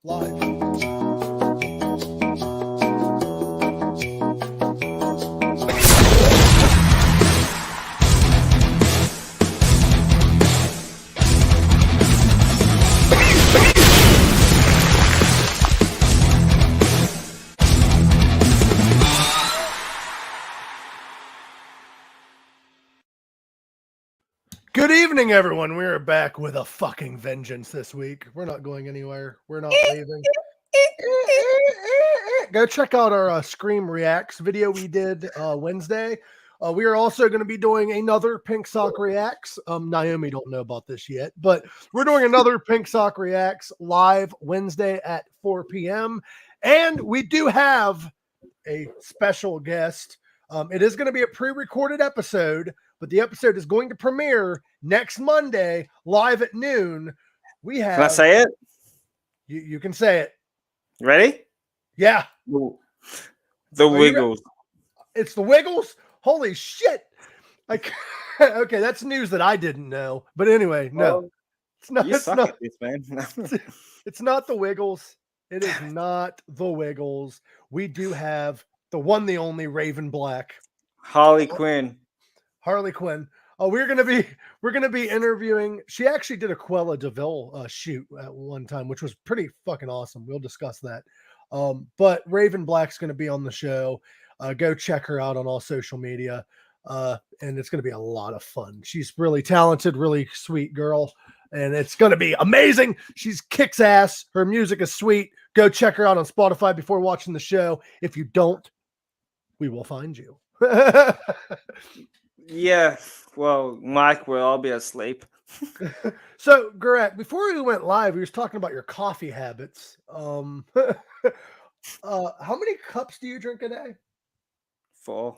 Live. Good evening, everyone. We are back with a fucking vengeance this week. We're not going anywhere. We're not leaving. Go check out our Scream Reacts video we did Wednesday. We are also going to be doing another Pink Sock Reacts. Naomi don't know about this yet, but we're doing another Pink Sock Reacts live Wednesday at 4 p.m. And we do have a special guest. It is going to be a pre-recorded episode, but the episode is going to premiere next Monday live at noon. We have. Can I say it? You can say it. You ready? Yeah. The Wiggles. It's the Wiggles? Holy shit. Like, okay, that's news that I didn't know. But anyway, no. It's not, You suck at this, man. It's not the Wiggles. It is not the Wiggles. We do have the one, the only Raven Black. Harley Quinn. Harley Quinn. We're gonna be interviewing. She actually did a Cruella de Vil shoot at one time, which was pretty fucking awesome. We'll discuss that. But Raven Black's gonna be on the show. Go check her out on all social media. And it's gonna be a lot of fun. She's really talented, really sweet girl, and it's gonna be amazing. She's kicks ass. Her music is sweet. Go check her out on Spotify before watching the show. If you don't, we will find you. Yeah, well, Mike will all be asleep. So, Gorak, before we went live, we was talking about your coffee habits. How many cups do you drink a day? 4.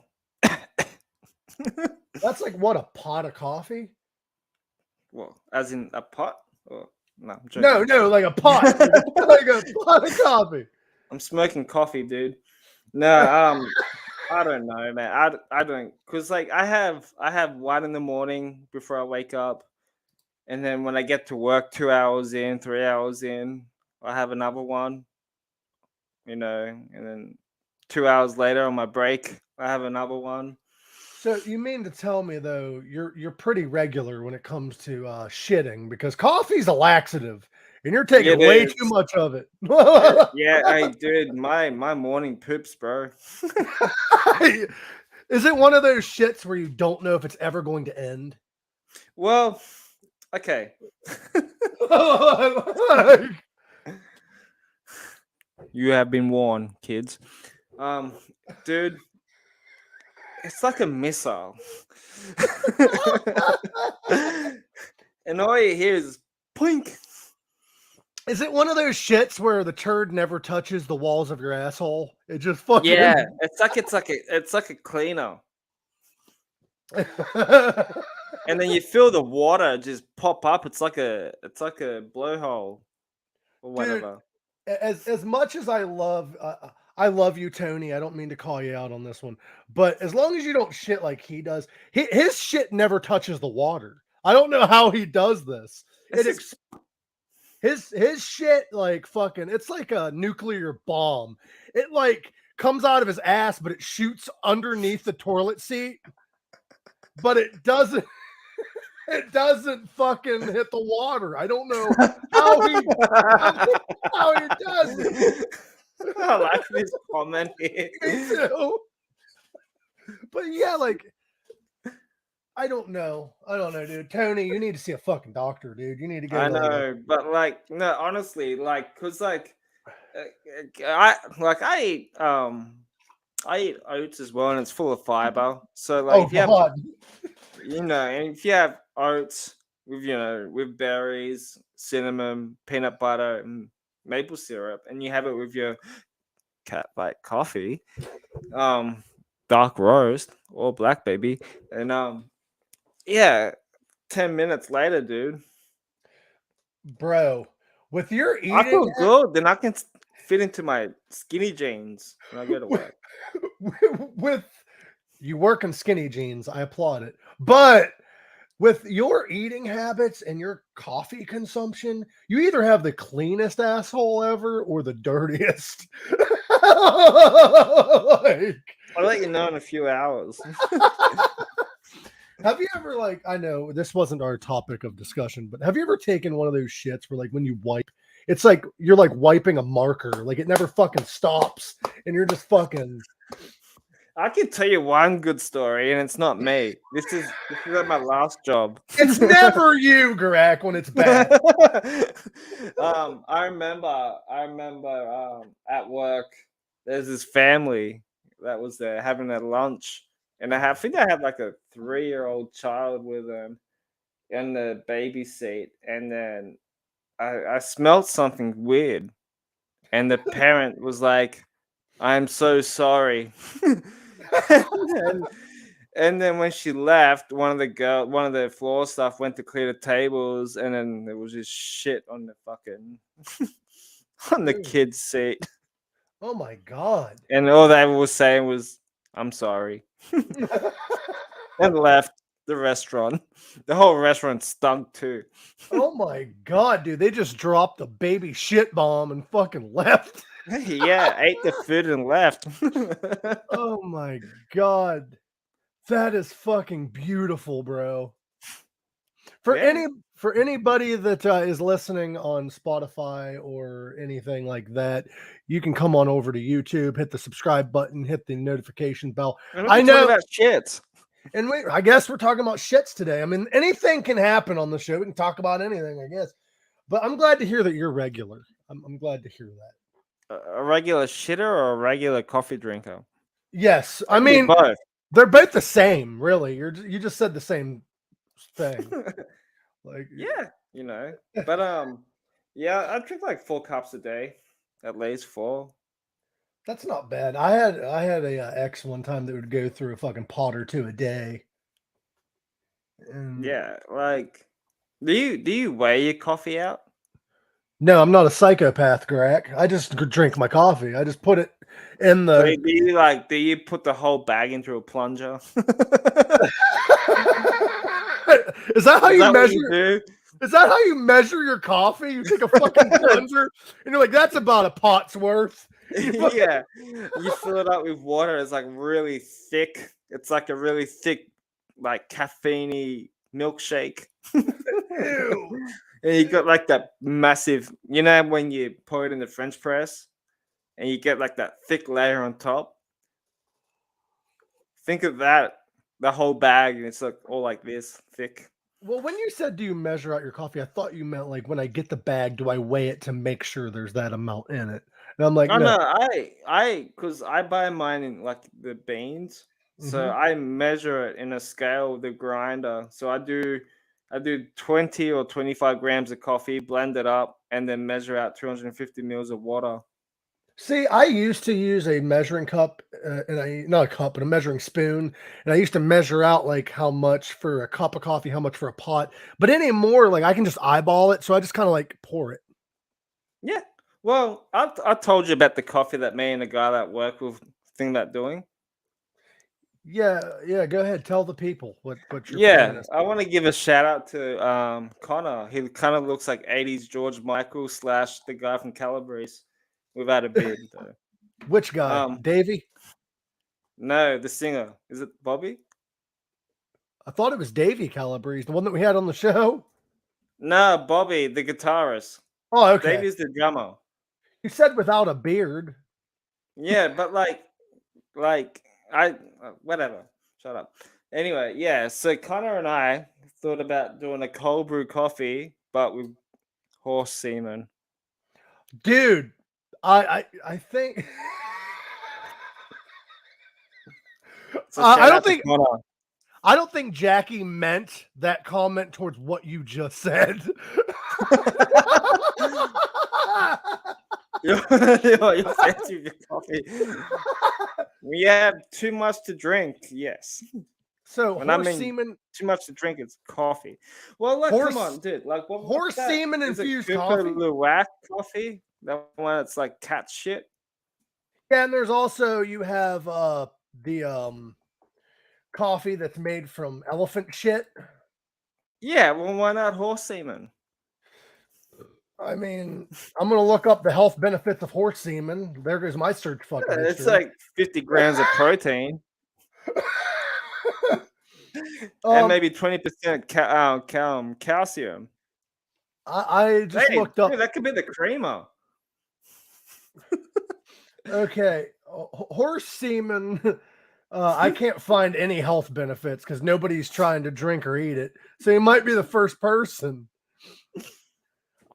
That's like what, a pot of coffee? Well, as in a pot? Or no, I'm joking. No, like a pot, like a pot of coffee. I'm smoking coffee, dude. No, I don't know, man. I don't, cause like I have one in the morning before I wake up, and then when I get to work, 2 hours in, 3 hours in, I have another one. And then 2 hours later on my break, I have another one. So you mean to tell me though you're pretty regular when it comes to shitting, because coffee's a laxative and you're taking way too much of it. Yeah, I did my morning poops, bro. Is it one of those shits where you don't know if it's ever going to end? Well, okay. You have been warned, kids. Dude, it's like a missile. And all you hear is pink. Is it one of those shits where the turd never touches the walls of your asshole? It just fucking it's like a cleaner. And then you feel the water just pop up. It's like a blowhole or whatever. Dude, as much as I love you, Tony. I don't mean to call you out on this one, but as long as you don't shit like he does, his shit never touches the water. I don't know how he does this. His shit, like fucking, it's like a nuclear bomb. It like comes out of his ass, but it shoots underneath the toilet seat. But it doesn't fucking hit the water. I don't know how he does it. I like this comment here. Me too. But yeah, like I don't know, dude. Tony, you need to see a fucking doctor, dude. You need to get. I know, but like, no, honestly, like, cause like, I eat oats as well, and it's full of fiber. So like, if you have, and if you have oats with with berries, cinnamon, peanut butter, and maple syrup, and you have it with your cat like coffee, dark roast or black baby, and yeah, 10 minutes later, dude. Bro, with your eating, I feel good. Then I can fit into my skinny jeans when I go to work. With you work in skinny jeans, I applaud it. But with your eating habits and your coffee consumption, you either have the cleanest asshole ever or the dirtiest. Like, I'll let you know in a few hours. have you ever, like, I know this wasn't our topic of discussion, but have you ever taken one of those shits where, like, when you wipe, it's like you're like wiping a marker, like it never fucking stops, and you're just fucking. I can tell you one good story, and it's not me. This is at my last job. It's never you, Gorak, when it's bad. I remember at work, there's this family that was there having their lunch, and I think I had like a 3-year-old child with them in the baby seat, and then I smelled something weird, and the parent was like, "I'm so sorry." and, and then when she left, one of the floor staff went to clear the tables, and then there was just shit on the fucking on the kid's seat, Oh my god. and all they were saying was, "I'm sorry," and left the restaurant. The whole restaurant stunk too. Oh my god, dude! They just dropped a baby shit bomb and fucking left. Yeah, ate the food and left. Oh my god, that is fucking beautiful, bro. For Yeah. anybody that is listening on Spotify or anything like that, you can come on over to YouTube, hit the subscribe button, hit the notification bell. I know about shits. And I guess we're talking about shits today. I mean, anything can happen on the show. We can talk about anything, I guess. But I'm glad to hear that you're regular. I'm glad to hear that. A regular shitter or a regular coffee drinker? Yes, I mean both. They're both the same, really. You just said the same thing. Like, yeah, but yeah, I drink like 4 cups a day, at least 4. that's not bad. I had a ex one time that would go through a fucking pot or two a day. And Yeah, like, do you weigh your coffee out? no, I'm not a psychopath, Greg. I just drink my coffee. I just put it in So the. do you put the whole bag into a plunger? Is that how Is you that what measure? you do? Is that how you measure your coffee? You take a fucking plunger and you're like, that's about a pot's worth. Yeah, you fill it up with water. It's like really thick. It's like a really thick, like caffeine milkshake. Ew. And you got like that massive, when you pour it in the French press and you get like that thick layer on top. Think of that, the whole bag, and it's like all like this thick. Well, when you said, do you measure out your coffee? I thought you meant like when I get the bag, do I weigh it to make sure there's that amount in it? And I'm like, Oh no. no, because I buy mine in like the beans, so Mhm. I measure it in a scale with the grinder. So I do 20 or 25 grams of coffee, blend it up, and then measure out 250 mils of water. See, I used to use a measuring cup, not a cup, but a measuring spoon, and I used to measure out like how much for a cup of coffee, how much for a pot. But anymore, like I can just eyeball it, so I just kind of like pour it. Yeah. Well, I told you about the coffee that me and the guy that work with think about doing. Yeah, yeah. Go ahead, tell the people what your plan Yeah, is. I want to give a shout out to Connor. He kind of looks like 80s George Michael slash the guy from Calabrese without a beard though. Which guy, Um, Davey? no, the singer. Is it Bobby? I thought it was Davey Calabrese, the one that we had on the show. No, Bobby, the guitarist. Oh, okay. Davey's the drummer. You said without a beard. Yeah, but like I whatever. Shut up. Anyway, yeah. So Connor and I thought about doing a cold brew coffee, but with horse semen. Dude, I think So I shout don't out to think Connor. I don't think Jackie meant that comment towards what you just said. You're fancy with your coffee. We have too much to drink. Yes. So When I horse mean semen, too much to drink, it's coffee. Well, like, come on, dude. Like, what's horse that? semen Is it infused Cooper coffee. Luwak coffee? That one that's like cat shit. Yeah, and there's also you have the coffee that's made from elephant shit. Yeah, well, why not horse semen? I mean, I'm gonna look up the health benefits of horse semen. There goes my search fucking Yeah, it's history. like 50 grams of protein. And maybe 20% calcium. I just looked up. Dude, that could be the creamer. Okay, horse semen. I can't find any health benefits because nobody's trying to drink or eat it. So you might be the first person.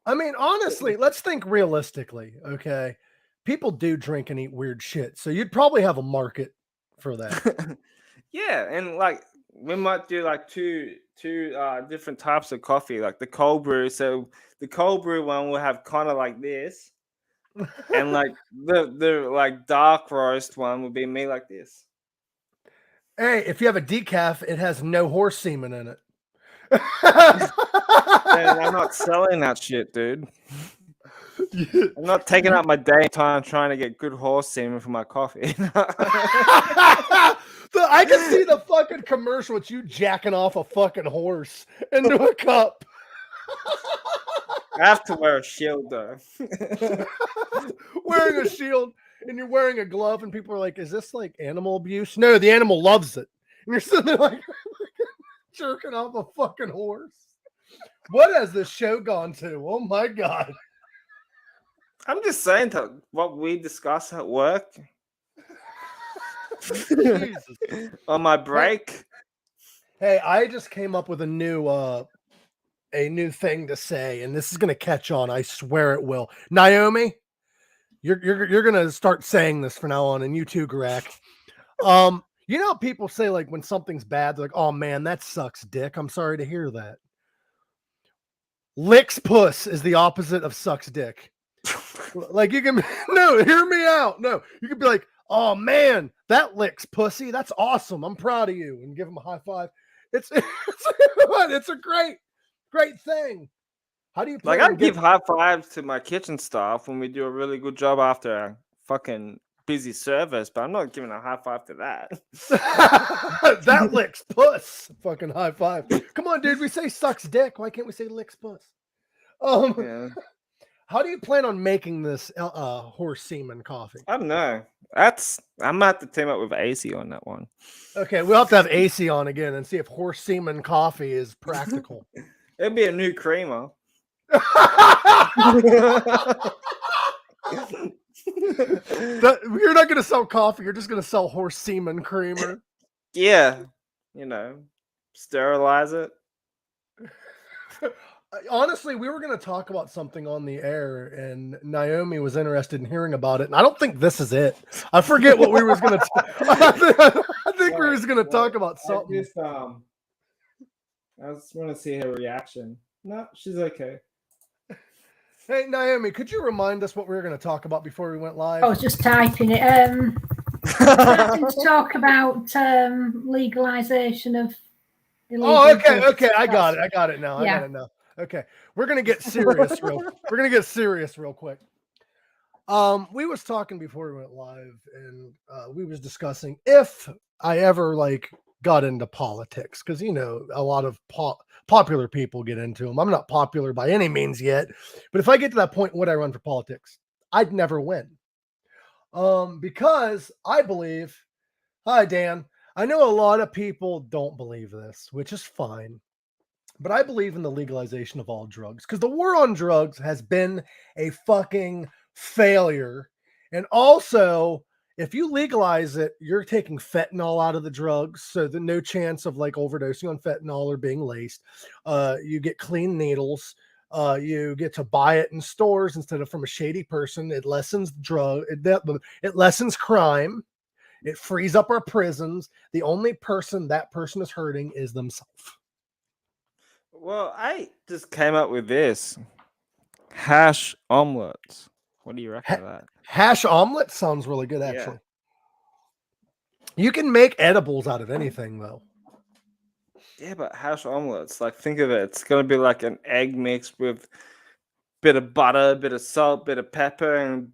I mean, honestly, let's think realistically. Okay, people do drink and eat weird shit, so you'd probably have a market for that. Yeah, and like we might do like two different types of coffee, like the cold brew. So the cold brew one will have kind of like this, and like the like dark roast one would be me like this. Hey, if you have a decaf, it has no horse semen in it. And I'm not selling that shit, dude. I'm not taking up my day time trying to get good horse semen for my coffee. I can see the fucking commercial with you jacking off a fucking horse into a cup. I have to wear a shield though. Wearing a shield and you're wearing a glove, and people are like, "Is this like animal abuse?" No, the animal loves it. And you're sitting there like jerking off a fucking horse. What has this show gone to? Oh my god. I'm just saying that what we discuss at work on my break. Hey, I just came up with a new thing to say, and this is gonna catch on. I swear it will. Naomi, you're gonna start saying this from now on, and you too, Gorak. You know, people say like when something's bad, they're like, "Oh man, that sucks, dick." I'm sorry to hear that. Licks puss is the opposite of sucks dick. Like you can no, hear me out. No, you could be like, "Oh man, that licks pussy. That's awesome. I'm proud of you," and give him a high five. It's a great thing. How do you like I give high fives to my kitchen staff when we do a really good job after a fucking busy service, but I'm not giving a high five to that. That licks puss. Fucking high five. Come on, dude. We say sucks dick. Why can't we say licks puss? Yeah. How do you plan on making this horse semen coffee? I don't know. I'm gonna have to team up with AC on that one. Okay, we'll have to have AC on again and see if horse semen coffee is practical. It'd be a new creamer. You're not going to sell coffee. You're just going to sell horse semen creamer. Yeah, sterilize it. Honestly, we were going to talk about something on the air, and Naomi was interested in hearing about it. And I don't think this is it. I forget what we was going to. I think we was going to talk about something. I just want to see her reaction. No, she's okay. Hey, Naomi, could you remind us what we were going to talk about before we went live? I was just typing it. Starting to talk about legalization of. Okay. I got it now. Yeah. I got it now. Okay, we're gonna get serious real quick. We was talking before we went live, and we was discussing if I ever like got into politics, because a lot of popular people get into them. I'm not popular by any means yet, but if I get to that point, would I run for politics? I'd never win, because I believe. Hi, Dan. I know a lot of people don't believe this, which is fine. But I believe in the legalization of all drugs, because the war on drugs has been a fucking failure. And also, if you legalize it, you're taking fentanyl out of the drugs. So there's no chance of like overdosing on fentanyl or being laced. You get clean needles. You get to buy it in stores instead of from a shady person. It lessens it lessens crime. It frees up our prisons. The only person that person is hurting is themselves. Well, I just came up with this. Hash omelets. What do you reckon of that? Hash omelet sounds really good, actually. Yeah. You can make edibles out of anything, though. Yeah, but hash omelets, like, think of it. It's going to be like an egg mixed with a bit of butter, a bit of salt, a bit of pepper,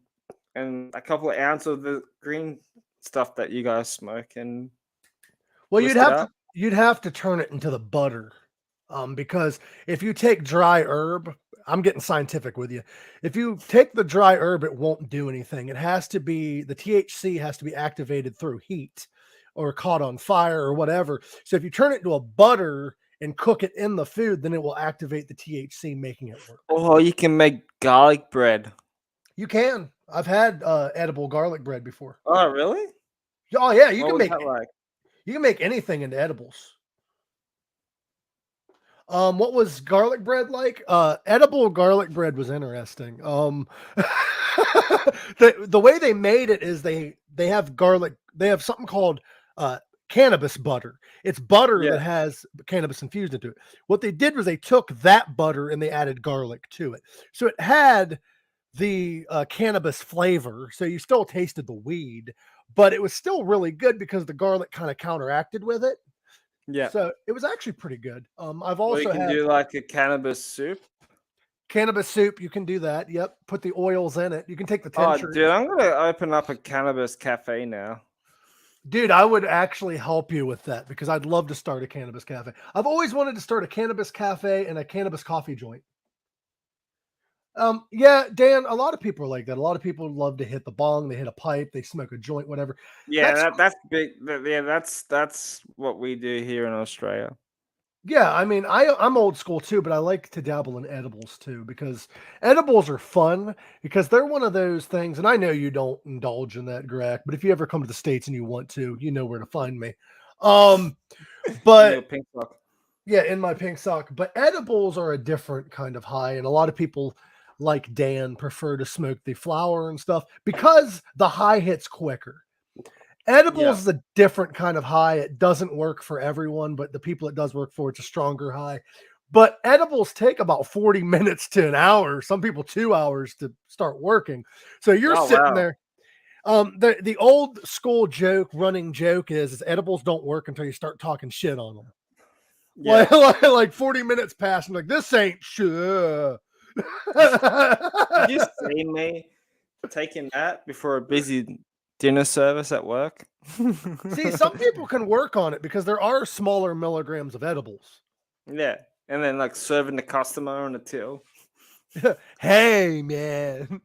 and a couple of ounces of the green stuff that you guys smoke. And well, you'd have to turn it into the butter. Because if you take dry herb, I'm getting scientific with you. If you take the dry herb, it won't do anything. It has to be, the THC has to be activated through heat or caught on fire or whatever. So if you turn it into a butter and cook it in the food, then it will activate the THC, making it work. Oh, you can make garlic bread. You can. I've had edible garlic bread before. Oh, really? Oh yeah, you What can was make that like? you can make anything into edibles. What was garlic bread like? Edible garlic bread was interesting. The way they made it is they have garlic. They have something called cannabis butter. It's butter Yeah. that has cannabis infused into it. What they did was they took that butter and they added garlic to it, so it had the cannabis flavor. So you still tasted the weed, but it was still really good because the garlic kind of counteracted with it. Yeah. So it was actually pretty good. I've Or you also can had do like a cannabis soup. cannabis soup. You can do that. Yep. Put the oils in it. You can take the Oh, tincture. dude, I'm gonna open up a cannabis cafe now. Dude, I would actually help you with that because I'd love to start a cannabis cafe. I've always wanted to start a cannabis cafe and a cannabis coffee joint. Yeah, Dan, a lot of people are like that. A lot of people love to hit the bong, they hit a pipe, they smoke a joint, whatever. Yeah, that's big. Yeah, that's what we do here in Australia. Yeah, I mean, I'm old school too, but I like to dabble in edibles too because edibles are fun because they're one of those things, and I know you don't indulge in that, Greg, but if you ever come to the States and you want to, you know where to find me. In your But pink sock. yeah, in my pink sock. But edibles are a different kind of high, and a lot of people like Dan prefer to smoke the flower and stuff because the high hits quicker. Edibles is a different kind of high. It doesn't work for everyone, but the people it does work for, it's a stronger high. But edibles take about 40 minutes to an hour, some people 2 hours to start working. So you're sitting there. The old school running joke is edibles don't work until you start talking shit on them. Yeah. Like 40 minutes pass, and like, this ain't sure. Have you seen me taking that before a busy dinner service at work? See, some people can work on it because there are smaller milligrams of edibles. Yeah, and then like serving the customer on the till. Hey, man.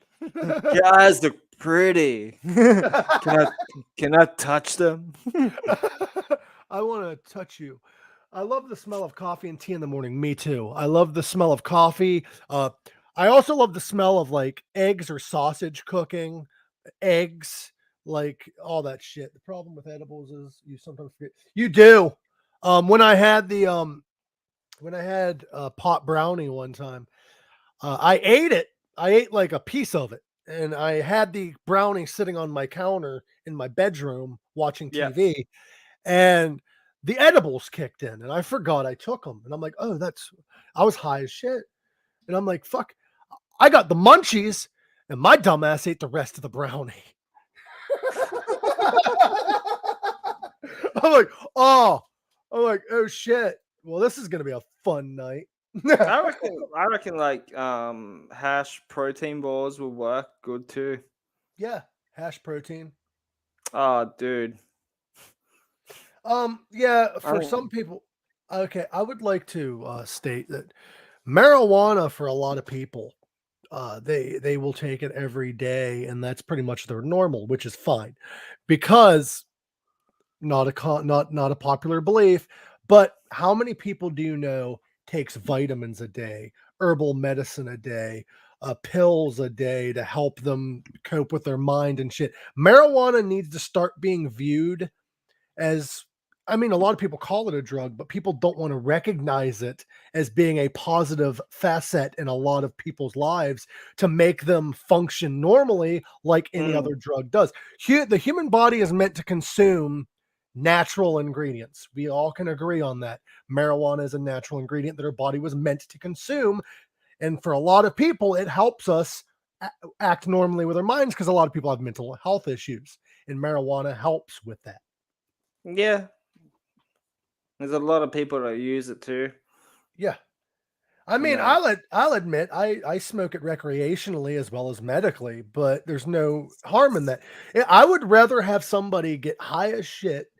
Guys look pretty. Can I touch them? I want to touch you. I love the smell of coffee and tea in the morning. Me too. I love the smell of coffee. I also love the smell of like eggs or sausage cooking, eggs, like all that shit. The problem with edibles is you sometimes forget. You do. When I had pot brownie one time, I ate it. I ate like a piece of it, and I had the brownie sitting on my counter in my bedroom watching TV, and the edibles kicked in, and I forgot I took them, and I'm like, oh, I was high as shit, and I'm like, fuck, I got the munchies, and my dumbass ate the rest of the brownie. I'm like, oh shit. Well, this is gonna be a fun night. I reckon like hash protein balls will work good too. Yeah, hash protein. Oh, dude. Yeah, for some people, okay, I would like to state that marijuana for a lot of people, they will take it every day, and that's pretty much their normal, which is fine, because not a popular belief, but how many people do you know takes vitamins a day, herbal medicine a day, pills a day to help them cope with their mind and shit? Marijuana needs to start being viewed as, I mean, a lot of people call it a drug, but people don't want to recognize it as being a positive facet in a lot of people's lives to make them function normally like any other drug does. The human body is meant to consume natural ingredients. We all can agree on that. Marijuana is a natural ingredient that our body was meant to consume. And for a lot of people, it helps us act normally with our minds because a lot of people have mental health issues, and marijuana helps with that. Yeah. There's a lot of people that use it too. Yeah. I mean, I'll admit I smoke it recreationally as well as medically, but there's no harm in that. I would rather have somebody get high as shit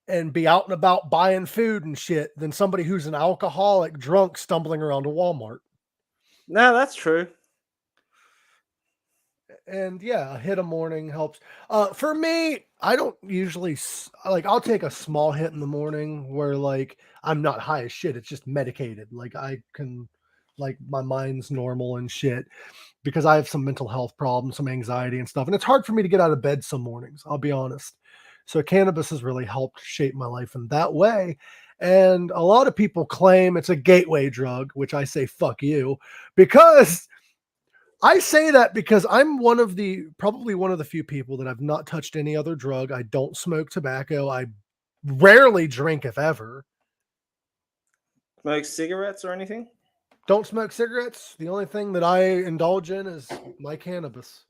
and be out and about buying food and shit than somebody who's an alcoholic drunk stumbling around a Walmart. No, that's true. And yeah, a hit a morning helps. For me, I don't usually like, I'll take a small hit in the morning where like I'm not high as shit. It's just medicated. Like I can, like my mind's normal and shit because I have some mental health problems, some anxiety and stuff. And it's hard for me to get out of bed some mornings, I'll be honest. So cannabis has really helped shape my life in that way. And a lot of people claim it's a gateway drug, which I say, fuck you, because I say that because I'm probably one of the few people that I've not touched any other drug. I don't smoke tobacco. I rarely drink, if ever. Smoke cigarettes or anything? Don't smoke cigarettes. The only thing that I indulge in is my cannabis.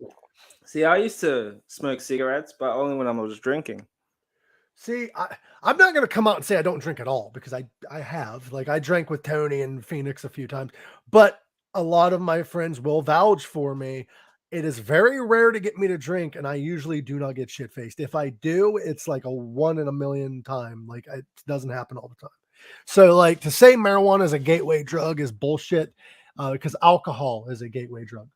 See, I used to smoke cigarettes, but only when I was drinking. See, I'm not going to come out and say I don't drink at all because I have. Like, I drank with Tony and Phoenix a few times, but a lot of my friends will vouch for me. It is very rare to get me to drink, and I usually do not get shit-faced. If I do, it's like a 1 in a million time. Like, it doesn't happen all the time. So, like, to say marijuana is a gateway drug is bullshit because alcohol is a gateway drug.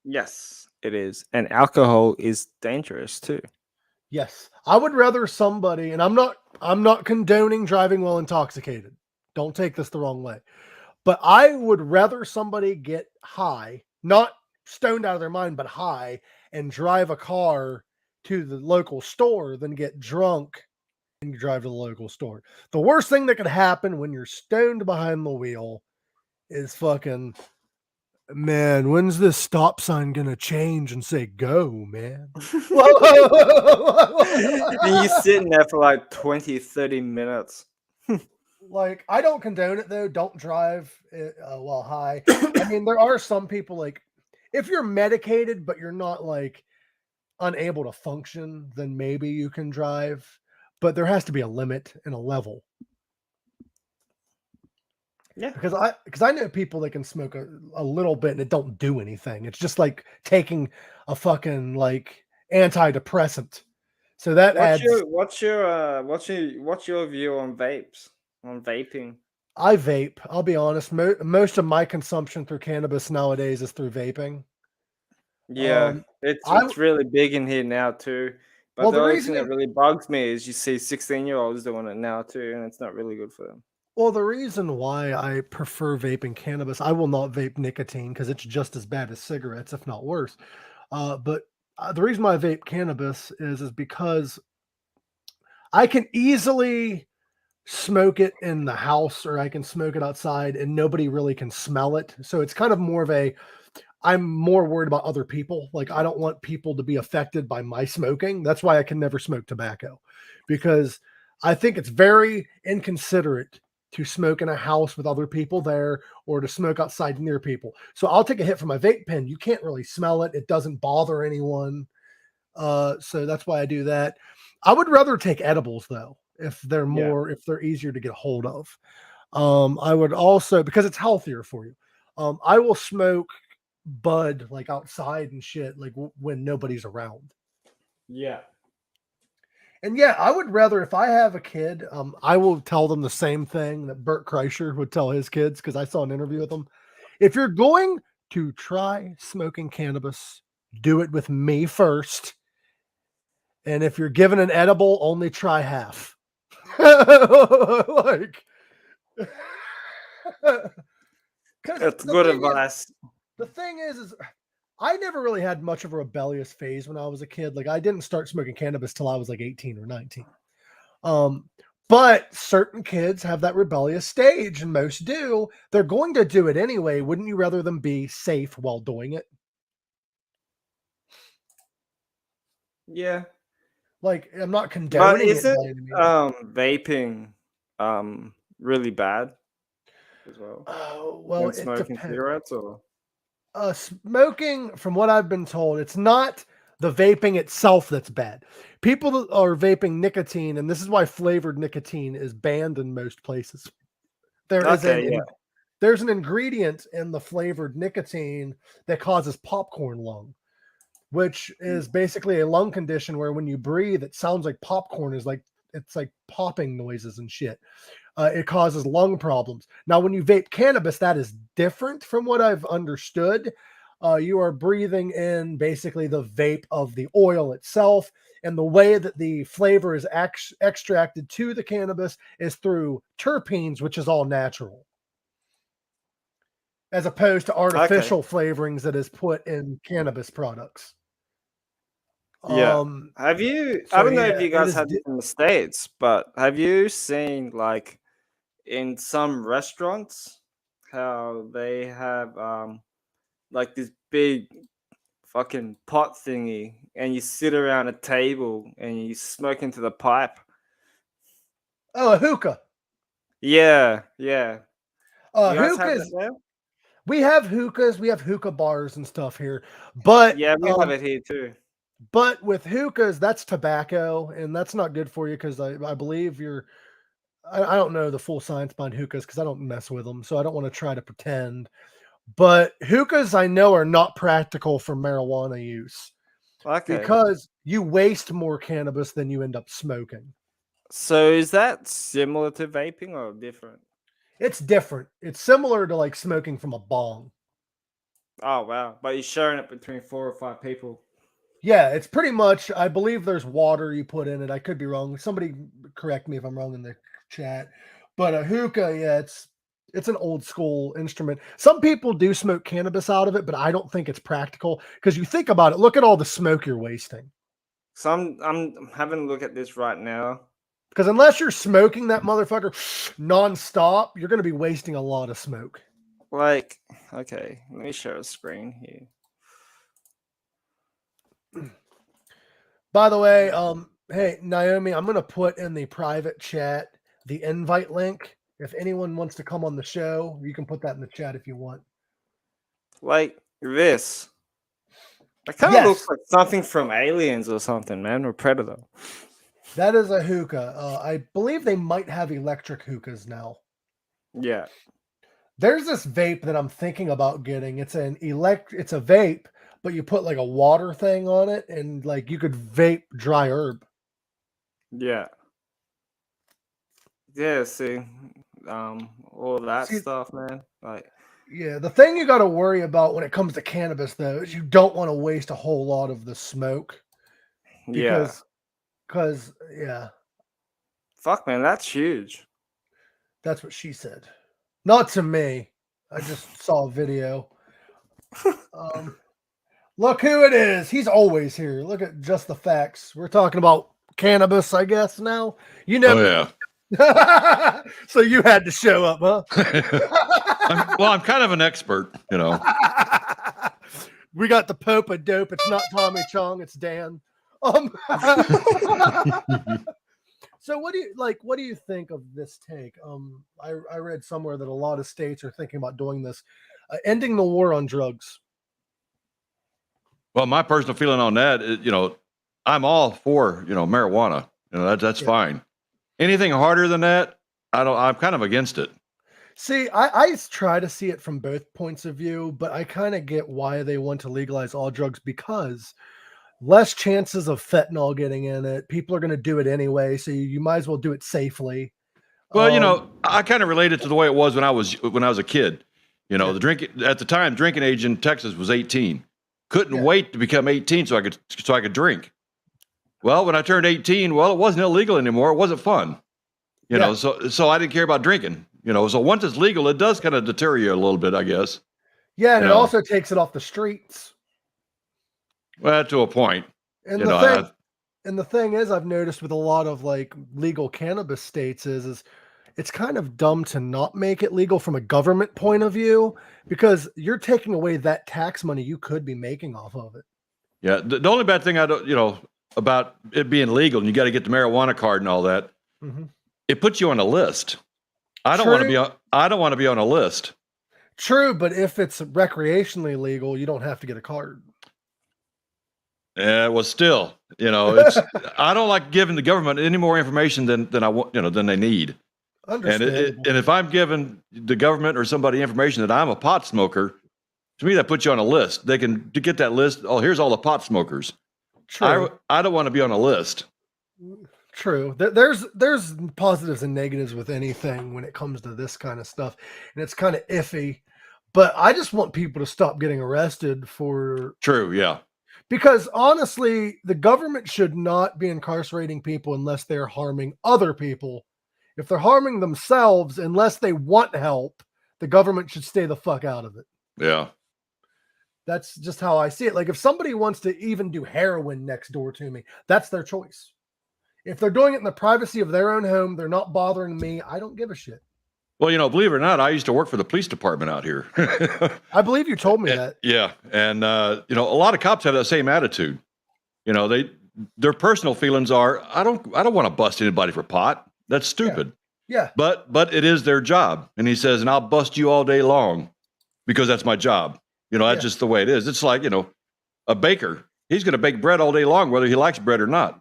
Yes, it is. And alcohol is dangerous too. Yes. I would rather somebody, and I'm not condoning driving while intoxicated. Don't take this the wrong way. But I would rather somebody get high, not stoned out of their mind, but high, and drive a car to the local store than get drunk and drive to the local store. The worst thing that could happen when you're stoned behind the wheel is fucking, man, when's this stop sign gonna change and say go, man? And you're sitting there for like 20, 30 minutes. Like, I don't condone it though. Don't drive while high. I mean, there are some people, like, if you're medicated but you're not like unable to function, then maybe you can drive. But there has to be a limit and a level. Yeah, because I know people that can smoke a little bit and it don't do anything. It's just like taking a fucking like antidepressant. So that what's adds. what's your view on vapes? On vaping? I vape. I'll be honest. Most of my consumption through cannabis nowadays is through vaping. Yeah, it's really big in here now too. But the only thing that really bugs me is you see 16-year-olds doing it now too, and it's not really good for them. Well, the reason why I prefer vaping cannabis, I will not vape nicotine because it's just as bad as cigarettes, if not worse. But the reason why I vape cannabis is because I can easily smoke it in the house or I can smoke it outside and nobody really can smell it. So it's kind of more of I'm more worried about other people. Like, I don't want people to be affected by my smoking. That's why I can never smoke tobacco, because I think it's very inconsiderate to smoke in a house with other people there or to smoke outside near people. So I'll take a hit from my vape pen. You can't really smell it. It doesn't bother anyone. So that's why I do that. I would rather take edibles though, if they're easier to get a hold of. I would also, because it's healthier for you. I will smoke bud like outside and shit, like when nobody's around. Yeah. And yeah, I would rather, if I have a kid, I will tell them the same thing that Bert Kreischer would tell his kids, because I saw an interview with him. If you're going to try smoking cannabis, do it with me first. And if you're given an edible, only try half. Like, that's good advice. The thing is I never really had much of a rebellious phase when I was a kid. Like, I didn't start smoking cannabis till I was like 18 or 19. But certain kids have that rebellious stage, and most do. They're going to do it anyway. Wouldn't you rather them be safe while doing it? Yeah. Like, I'm not condoning it. But isn't vaping really bad as well? Well, and smoking cigarettes, or smoking, from what I've been told, it's not the vaping itself that's bad. People that are vaping nicotine, and this is why flavored nicotine is banned in most places. There's an ingredient in the flavored nicotine that causes popcorn lung, which is basically a lung condition where when you breathe, it sounds like popcorn is like it's like popping noises and shit. It causes lung problems. Now, when you vape cannabis, that is different from what I've understood. You are breathing in basically the vape of the oil itself. And the way that the flavor is extracted to the cannabis is through terpenes, which is all natural, as opposed to artificial flavorings that is put in cannabis products. Yeah. Have you, I don't know if you guys had this in the States, but have you seen like in some restaurants how they have like this big fucking pot thingy and you sit around a table and you smoke into the pipe? Oh, a hookah. Yeah. You guys have Hookahs. that there? We have hookahs. We have hookah bars and stuff here. But yeah, we have it here too. But with hookahs, that's tobacco, and that's not good for you because I believe I don't know the full science behind hookahs because I don't mess with them, so I don't want to try to pretend. But hookahs I know are not practical for marijuana use. Okay. Because you waste more cannabis than you end up smoking. So is that similar to vaping or different? It's different. It's similar to like smoking from a bong. Oh, wow. But you're sharing it between 4 or 5 people. Yeah, it's pretty much, I believe there's water you put in it. I could be wrong. Somebody correct me if I'm wrong in the chat. But a hookah, yeah, it's an old school instrument. Some people do smoke cannabis out of it, but I don't think it's practical because you think about it. Look at all the smoke you're wasting. So I'm having a look at this right now. Because unless you're smoking that motherfucker nonstop, you're going to be wasting a lot of smoke. Like, okay, let me share a screen here. By the way, hey, Naomi, I'm going to put in the private chat the invite link. If anyone wants to come on the show, you can put that in the chat if you want. Like this. It kind of looks like something from Aliens or something, man, or Predator. That is a hookah. I believe they might have electric hookahs now. Yeah. There's this vape that I'm thinking about getting. It's a vape, but you put like a water thing on it and like you could vape dry herb. Yeah. Yeah, see. All that stuff, man. Like, yeah, the thing you got to worry about when it comes to cannabis though is you don't want to waste a whole lot of the smoke. Because yeah. Fuck, man, that's huge. That's what she said. Not to me. I just saw a video. Look who it is. He's always here. Look at Just the Facts. We're talking about cannabis, I guess, now. You know. Oh, yeah. So you had to show up, huh? I'm kind of an expert, you know. We got the Pope of Dope. It's not Tommy Chong, it's Dan. So what do you think of this take? I read somewhere that a lot of states are thinking about doing this, ending the war on drugs. Well, my personal feeling on that is, you know, I'm all for, you know, marijuana. You know, that's fine. Anything harder than that, I'm kind of against it. See, I try to see it from both points of view, but I kind of get why they want to legalize all drugs because less chances of fentanyl getting in it. People are going to do it anyway, so you might as well do it safely. Well, you know, I kind of relate it to the way it was when I was a kid. You know, the drinking age in Texas was 18. Couldn't wait to become 18 so I could drink. Well, when I turned 18, it wasn't illegal anymore. It wasn't fun. You know, so I didn't care about drinking. You know, so once it's legal, it does kind of deter you a little bit, I guess. Yeah, and it also takes it off the streets. Well, to a point. And the thing is, I've noticed with a lot of like legal cannabis states is it's kind of dumb to not make it legal from a government point of view because you're taking away that tax money you could be making off of it. Yeah, the only bad thing about it being legal and you got to get the marijuana card and all that, it puts you on a list. I don't want to be on a list. True, but if it's recreationally legal, you don't have to get a card. Yeah, well, still, you know, I don't like giving the government any more information than I want, than they need. And if I'm giving the government or somebody information that I'm a pot smoker, to me that puts you on a list. They can to get that list. Oh, here's all the pot smokers. True. I don't want to be on a list. True. There's positives and negatives with anything when it comes to this kind of stuff, and it's kind of iffy. But I just want people to stop getting arrested for. True. Yeah. Because honestly, the government should not be incarcerating people unless they're harming other people. If they're harming themselves, unless they want help, the government should stay the fuck out of it. Yeah. That's just how I see it. Like if somebody wants to even do heroin next door to me, that's their choice. If they're doing it in the privacy of their own home, they're not bothering me. I don't give a shit. Well, believe it or not, I used to work for the police department out here. I believe you told me that. Yeah. And, a lot of cops have that same attitude. Their personal feelings are, I don't want to bust anybody for pot. That's stupid. Yeah. But it is their job. And he says, and I'll bust you all day long because that's my job. That's just the way it is. It's like, a baker, he's going to bake bread all day long, whether he likes bread or not,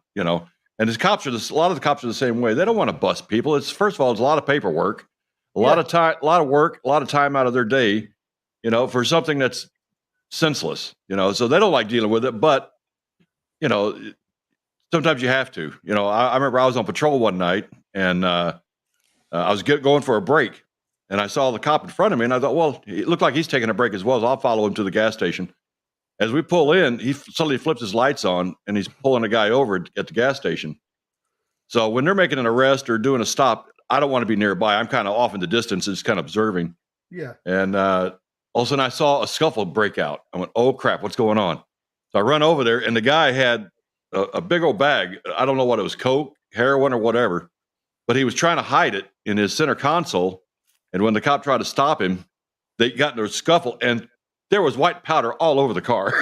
and his cops a lot of the cops are the same way. They don't want to bust people. First of all, it's a lot of paperwork, a lot of time, a lot of work, a lot of time out of their day, for something that's senseless, so they don't like dealing with it. But, sometimes you have to, I remember I was on patrol one night and I was going for a break and I saw the cop in front of me and I thought, well, it looked like he's taking a break as well, so I'll follow him to the gas station. As we pull in, he suddenly flips his lights on and he's pulling a guy over at the gas station. So when they're making an arrest or doing a stop, I don't want to be nearby. I'm kind of off in the distance, just kind of observing. Yeah. And all of a sudden I saw a scuffle break out. I went, oh crap, what's going on? So I run over there and the guy had a big old bag. I don't know what it was, coke, heroin or whatever, but he was trying to hide it in his center console. And when the cop tried to stop him, they got in a scuffle and there was white powder all over the car.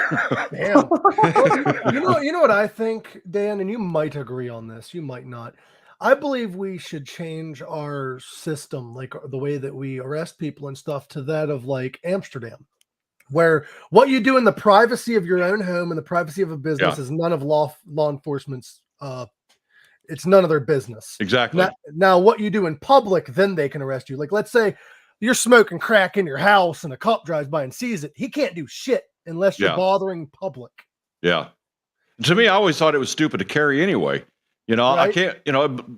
Damn. Well, you know what I think, Dan, and you might agree on this, you might not. I believe we should change our system, like the way that we arrest people and stuff, to that of like Amsterdam, where what you do in the privacy of your own home and the privacy of a business is none of law enforcement's. It's none of their business. Exactly. Now, what you do in public, then they can arrest you. Like, let's say you're smoking crack in your house and a cop drives by and sees it. He can't do shit unless you're bothering public. Yeah. To me, I always thought it was stupid to carry anyway. Right? I can't,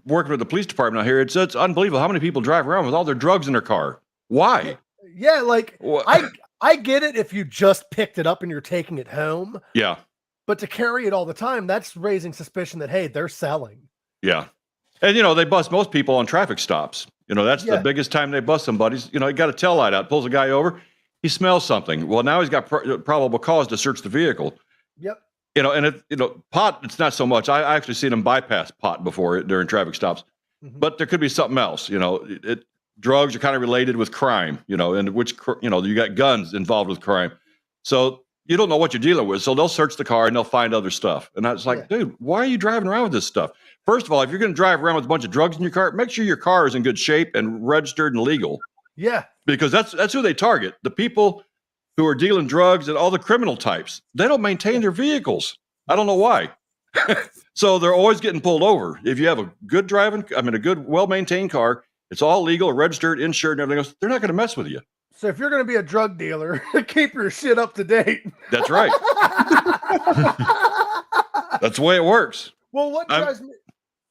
working with the police department out here, it's unbelievable how many people drive around with all their drugs in their car. Why? Yeah, like I get it if you just picked it up and you're taking it home. Yeah. But to carry it all the time, that's raising suspicion that, hey, they're selling. Yeah. And, they bust most people on traffic stops. That's the biggest time they bust somebody. He got a tail light out, pulls a guy over. He smells something. Well, now he's got probable cause to search the vehicle. Yep. Pot, it's not so much. I actually seen them bypass pot before during traffic stops. Mm-hmm. But there could be something else. Drugs are kind of related with crime, and which, you got guns involved with crime. So you don't know what you're dealing with. So they'll search the car and they'll find other stuff. And I was like, dude, why are you driving around with this stuff? First of all, if you're going to drive around with a bunch of drugs in your car, make sure your car is in good shape and registered and legal. Yeah. Because that's who they target. The people who are dealing drugs and all the criminal types, they don't maintain their vehicles. I don't know why. So they're always getting pulled over. If you have a good a good, well-maintained car, it's all legal, registered, insured, and everything else, they're not going to mess with you. So if you're going to be a drug dealer, keep your shit up to date. That's right. That's the way it works. Well, what drives me?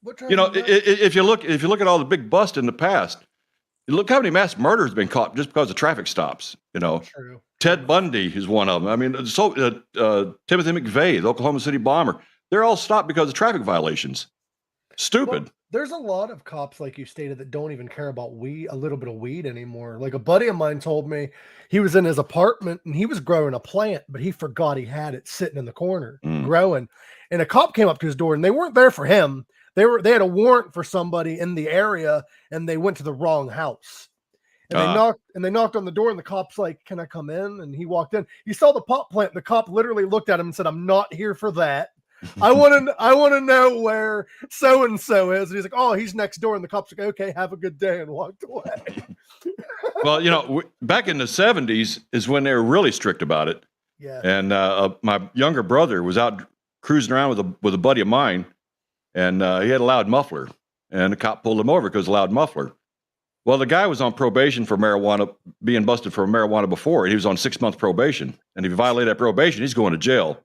If you look at all the big busts in the past, look how many mass murders have been caught just because of traffic stops. True. Ted Bundy is one of them. I mean, Timothy McVeigh, the Oklahoma City bomber, they're all stopped because of traffic violations. Stupid. Well, there's a lot of cops, like you stated, that don't even care about a little bit of weed anymore. Like a buddy of mine told me he was in his apartment and he was growing a plant, but he forgot he had it sitting in the corner growing. And a cop came up to his door and they weren't there for him. They had a warrant for somebody in the area and they went to the wrong house. And they knocked on the door and the cop's like, "Can I come in?" And he walked in. He saw the pot plant. The cop literally looked at him and said, "I'm not here for that. I want to know where so-and-so is." And he's like, "Oh, he's next door." And the cop's like, "Okay, have a good day," and walked away. Well, back in the 70s is when they were really strict about it. Yeah. And my younger brother was out cruising around with a buddy of mine, and he had a loud muffler, and the cop pulled him over because of the loud muffler. Well, the guy was on probation for marijuana, being busted for marijuana before. He was on 6-month probation. And if he violated that probation, he's going to jail.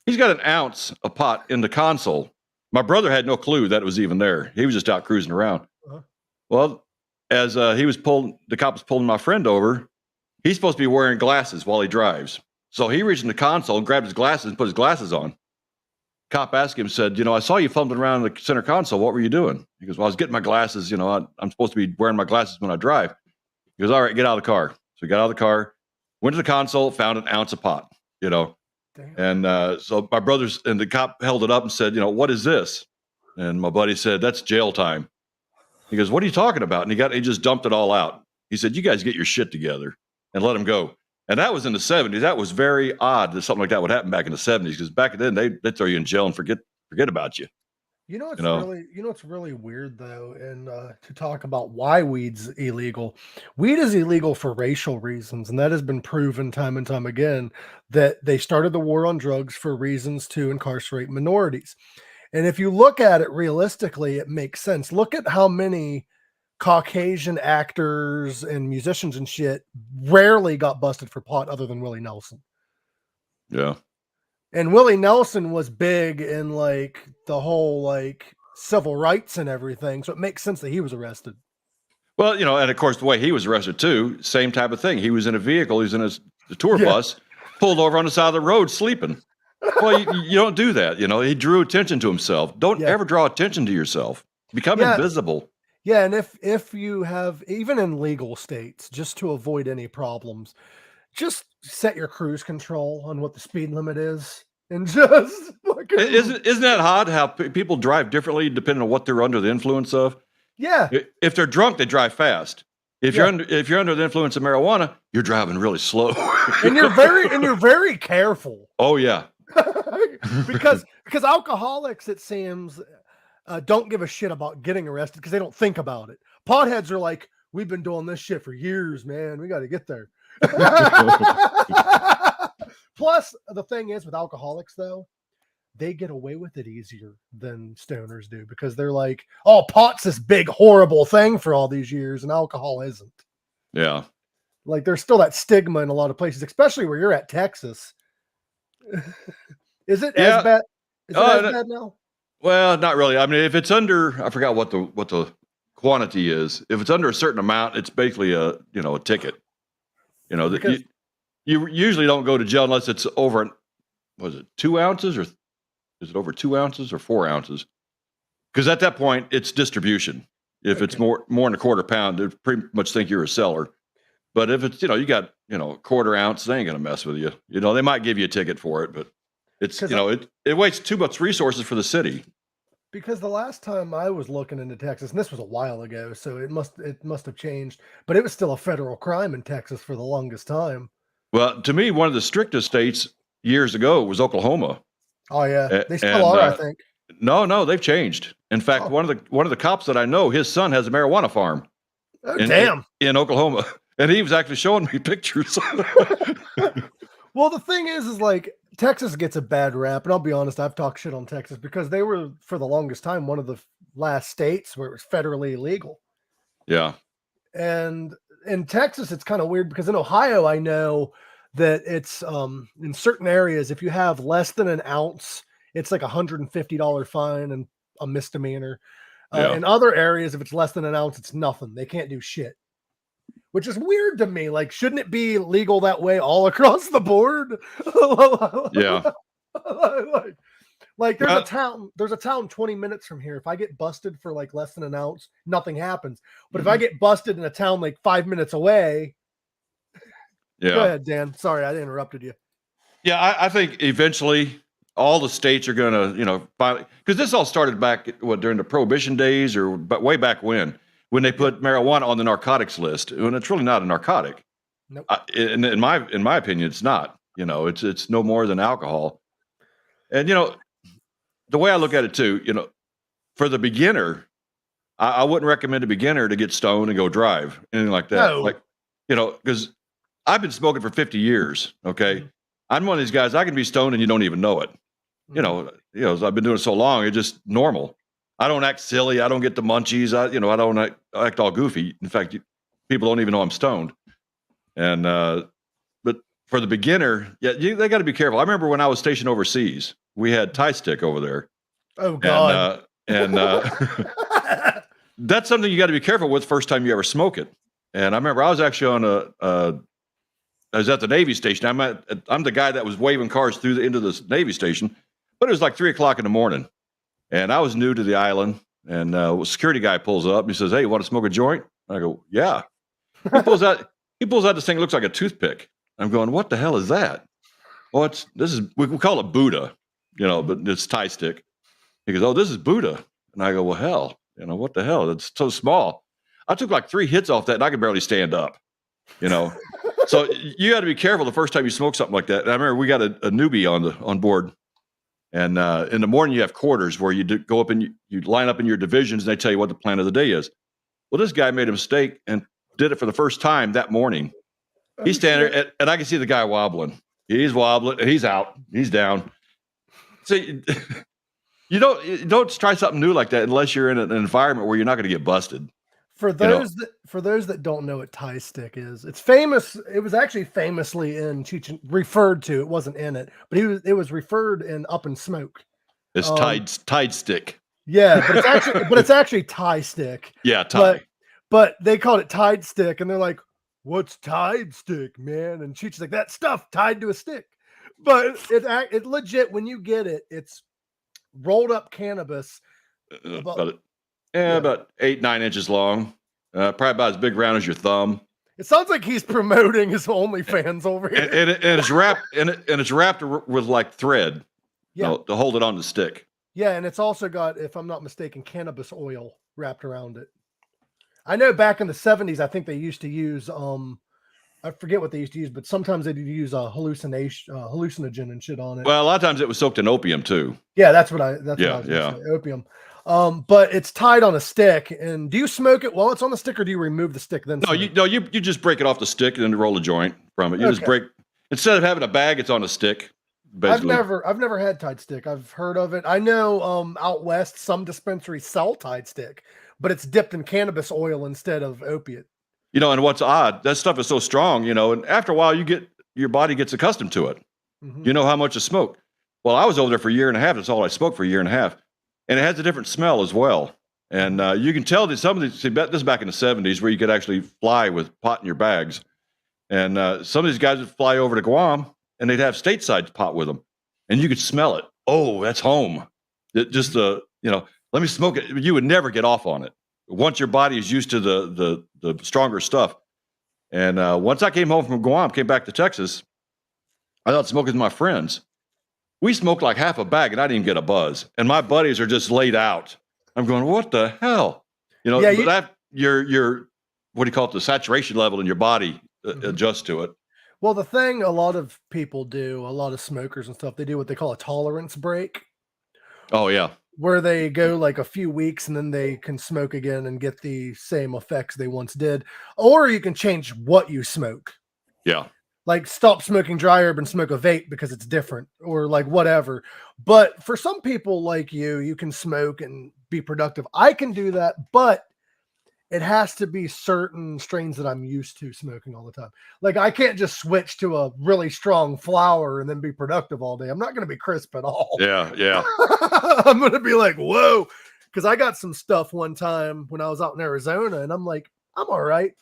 He's got an ounce of pot in the console. My brother had no clue that it was even there. He was just out cruising around. Uh-huh. Well, as the cop was pulling my friend over, he's supposed to be wearing glasses while he drives. So he reached in the console and grabbed his glasses and put his glasses on. Cop asked him, said, I saw you fumbling around the center console. What were you doing? He goes, well, I was getting my glasses. I'm supposed to be wearing my glasses when I drive. He goes, all right, get out of the car. So he got out of the car, went to the console, found an ounce of pot, Damn. And so my brothers and the cop held it up and said, what is this? And my buddy said, that's jail time. He goes, what are you talking about? And he just dumped it all out. He said, you guys get your shit together and let him go. And that was in the 70s. That was very odd that something like that would happen back in the 70s, because back then they'd throw you in jail and forget about you. It's really weird though, and to talk about why weed's illegal. Weed is illegal for racial reasons, and that has been proven time and time again, that they started the war on drugs for reasons to incarcerate minorities. And if you look at it realistically, it makes sense. Look at how many Caucasian actors and musicians and shit rarely got busted for pot other than Willie Nelson. Yeah. And Willie Nelson was big in like the whole like civil rights and everything. So it makes sense that he was arrested. Well, and of course the way he was arrested too, same type of thing. He was in a vehicle, he was in a tour bus, pulled over on the side of the road sleeping. Well, you don't do that. He drew attention to himself. Don't ever draw attention to yourself. Become invisible. Yeah, and if you have, even in legal states, just to avoid any problems, just set your cruise control on what the speed limit is, and just isn't that odd how people drive differently depending on what they're under the influence of? Yeah. If they're drunk, they drive fast. If you're under the influence of marijuana, you're driving really slow. and you're very careful. Oh yeah. because alcoholics, it seems, don't give a shit about getting arrested because they don't think about it. Potheads are like, we've been doing this shit for years, man. We got to get there. Plus, the thing is with alcoholics, though, they get away with it easier than stoners do, because they're like, oh, pot's this big, horrible thing for all these years, and alcohol isn't. Yeah. Like, there's still that stigma in a lot of places, especially where you're at, Texas. Is it as bad? Is it as bad now? Well, not really. I mean, if it's under, I forgot what the quantity is. If it's under a certain amount, it's basically a ticket. You usually don't go to jail unless it's over, 2 ounces, or is it over 2 ounces or 4 ounces? Because at that point, it's distribution. If it's more than a quarter pound, they pretty much think you're a seller. But if it's, you got, a quarter ounce, they ain't going to mess with you. They might give you a ticket for it, but it's, it wastes too much resources for the city. Because the last time I was looking into Texas, and this was a while ago, so it must have changed, but it was still a federal crime in Texas for the longest time. Well, to me, one of the strictest states years ago was Oklahoma. Oh yeah, they still are, I think. No, they've changed. In fact, one of the cops that I know, his son has a marijuana farm. Oh, damn. In Oklahoma, and he was actually showing me pictures. Well, the thing is like, Texas gets a bad rap, and I'll be honest, I've talked shit on Texas because they were, for the longest time, one of the last states where it was federally illegal. Yeah. And in Texas, it's kind of weird because in Ohio, I know that it's in certain areas, if you have less than an ounce, it's like $150 fine and a misdemeanor. In other areas, if it's less than an ounce, it's nothing. They can't do shit. Which is weird to me. Like, shouldn't it be legal that way all across the board? Yeah. Like there's a town 20 minutes from here. If I get busted for like less than an ounce, nothing happens. But if I get busted in a town like 5 minutes away. Yeah. Go ahead, Dan. Sorry, I interrupted you. Yeah, I think eventually all the states are going to, finally, because this all started back during the Prohibition days, but way back when they put marijuana on the narcotics list, and it's really not a narcotic. Nope. In my opinion, it's not. It's no more than alcohol. And the way I look at it too, for the beginner, I wouldn't recommend a beginner to get stoned and go drive, anything like that. No. Like, because I've been smoking for 50 years. Okay, I'm one of these guys. I can be stoned and you don't even know it. I've been doing it so long, it's just normal. I don't act silly. I don't get the munchies. I don't act all goofy. In fact, people don't even know I'm stoned. And but for the beginner, they got to be careful. I remember when I was stationed overseas, we had Thai stick over there, Oh God. And that's something you got to be careful with first time you ever smoke it. And I remember I was actually on I was at the Navy station. I'm the guy that was waving cars into the Navy station, but it was like 3:00 in the morning, and I was new to the island. And a security guy pulls up. And he says, "Hey, you want to smoke a joint?" I go, "Yeah." He pulls out this thing that looks like a toothpick. I'm going, "What the hell is that?" "Oh, we call it Buddha, but it's Thai stick." He goes, "Oh, this is Buddha." And I go, "Well, hell, what the hell? It's so small." I took like 3 hits off that, and I could barely stand up. So you got to be careful the first time you smoke something like that. And I remember we got a newbie on board, and in the morning you have quarters where you go up and you line up in your divisions, and they tell you what the plan of the day is. Well, this guy made a mistake and did it for the first time that morning. He's standing there, and I can see the guy wobbling. He's wobbling, and he's out. He's down. So you don't try something new like that unless you're in an environment where you're not going to get busted. For those that don't know what Thai stick is, it's famous. It was actually famously in Cheech referred to. It wasn't in it, but it was referred in Up in Smoke. It's Tide stick. Yeah, but it's actually Thai stick. Yeah, Thai. But they called it Tide stick, and they're like, "What's Tide stick, man?" And Cheech's like, "That stuff tied to a stick." But it legit when you get it, it's rolled up cannabis. About 8-9 inches long, probably about as big around as your thumb. It sounds like he's promoting his OnlyFans over here. And it's wrapped it's wrapped with like thread, to hold it on the stick. Yeah, and it's also got, if I'm not mistaken, cannabis oil wrapped around it. I know back in the 70s, I think they used to use I forget what they used to use, but sometimes they did use a hallucinogen and shit on it. Well, a lot of times it was soaked in opium too. Yeah, that's what I was gonna say, opium. But it's tied on a stick. And do you smoke it while it's on the stick, or do you remove the stick then? No, you just break it off the stick and then roll a joint from it. You just break, instead of having a bag, it's on a stick. Basically. I've never had Tide stick. I've heard of it. I know out west some dispensaries sell Tide stick, but it's dipped in cannabis oil instead of opiate. And what's odd, that stuff is so strong, and after a while your body gets accustomed to it. Mm-hmm. You know how much to smoke. Well, I was over there for a year and a half. That's all I smoked for a year and a half. And it has a different smell as well. And you can tell that some of these, this is back in the 70s where you could actually fly with pot in your bags. And some of these guys would fly over to Guam and they'd have stateside pot with them. And you could smell it. Oh, that's home. Let me smoke it. You would never get off on it once your body is used to the stronger stuff. And once I came home from Guam, came back to Texas, I thought smoking with my friends. We smoked like half a bag and I didn't even get a buzz. And my buddies are just laid out. I'm going, what the hell? Your what do you call it? The saturation level in your body adjusts to it. Well, the thing a lot of people do, a lot of smokers and stuff, they do what they call a tolerance break. Oh, yeah. Where they go like a few weeks and then they can smoke again and get the same effects they once did. Or you can change what you smoke. Yeah. Like stop smoking dry herb and smoke a vape because it's different, or like whatever. But for some people like you can smoke and be productive. I can do that, but it has to be certain strains that I'm used to smoking all the time. Like I can't just switch to a really strong flower and then be productive all day. I'm not going to be crisp at all. Yeah, yeah. I'm going to be like, whoa. Because I got some stuff one time when I was out in Arizona and I'm like, I'm all right.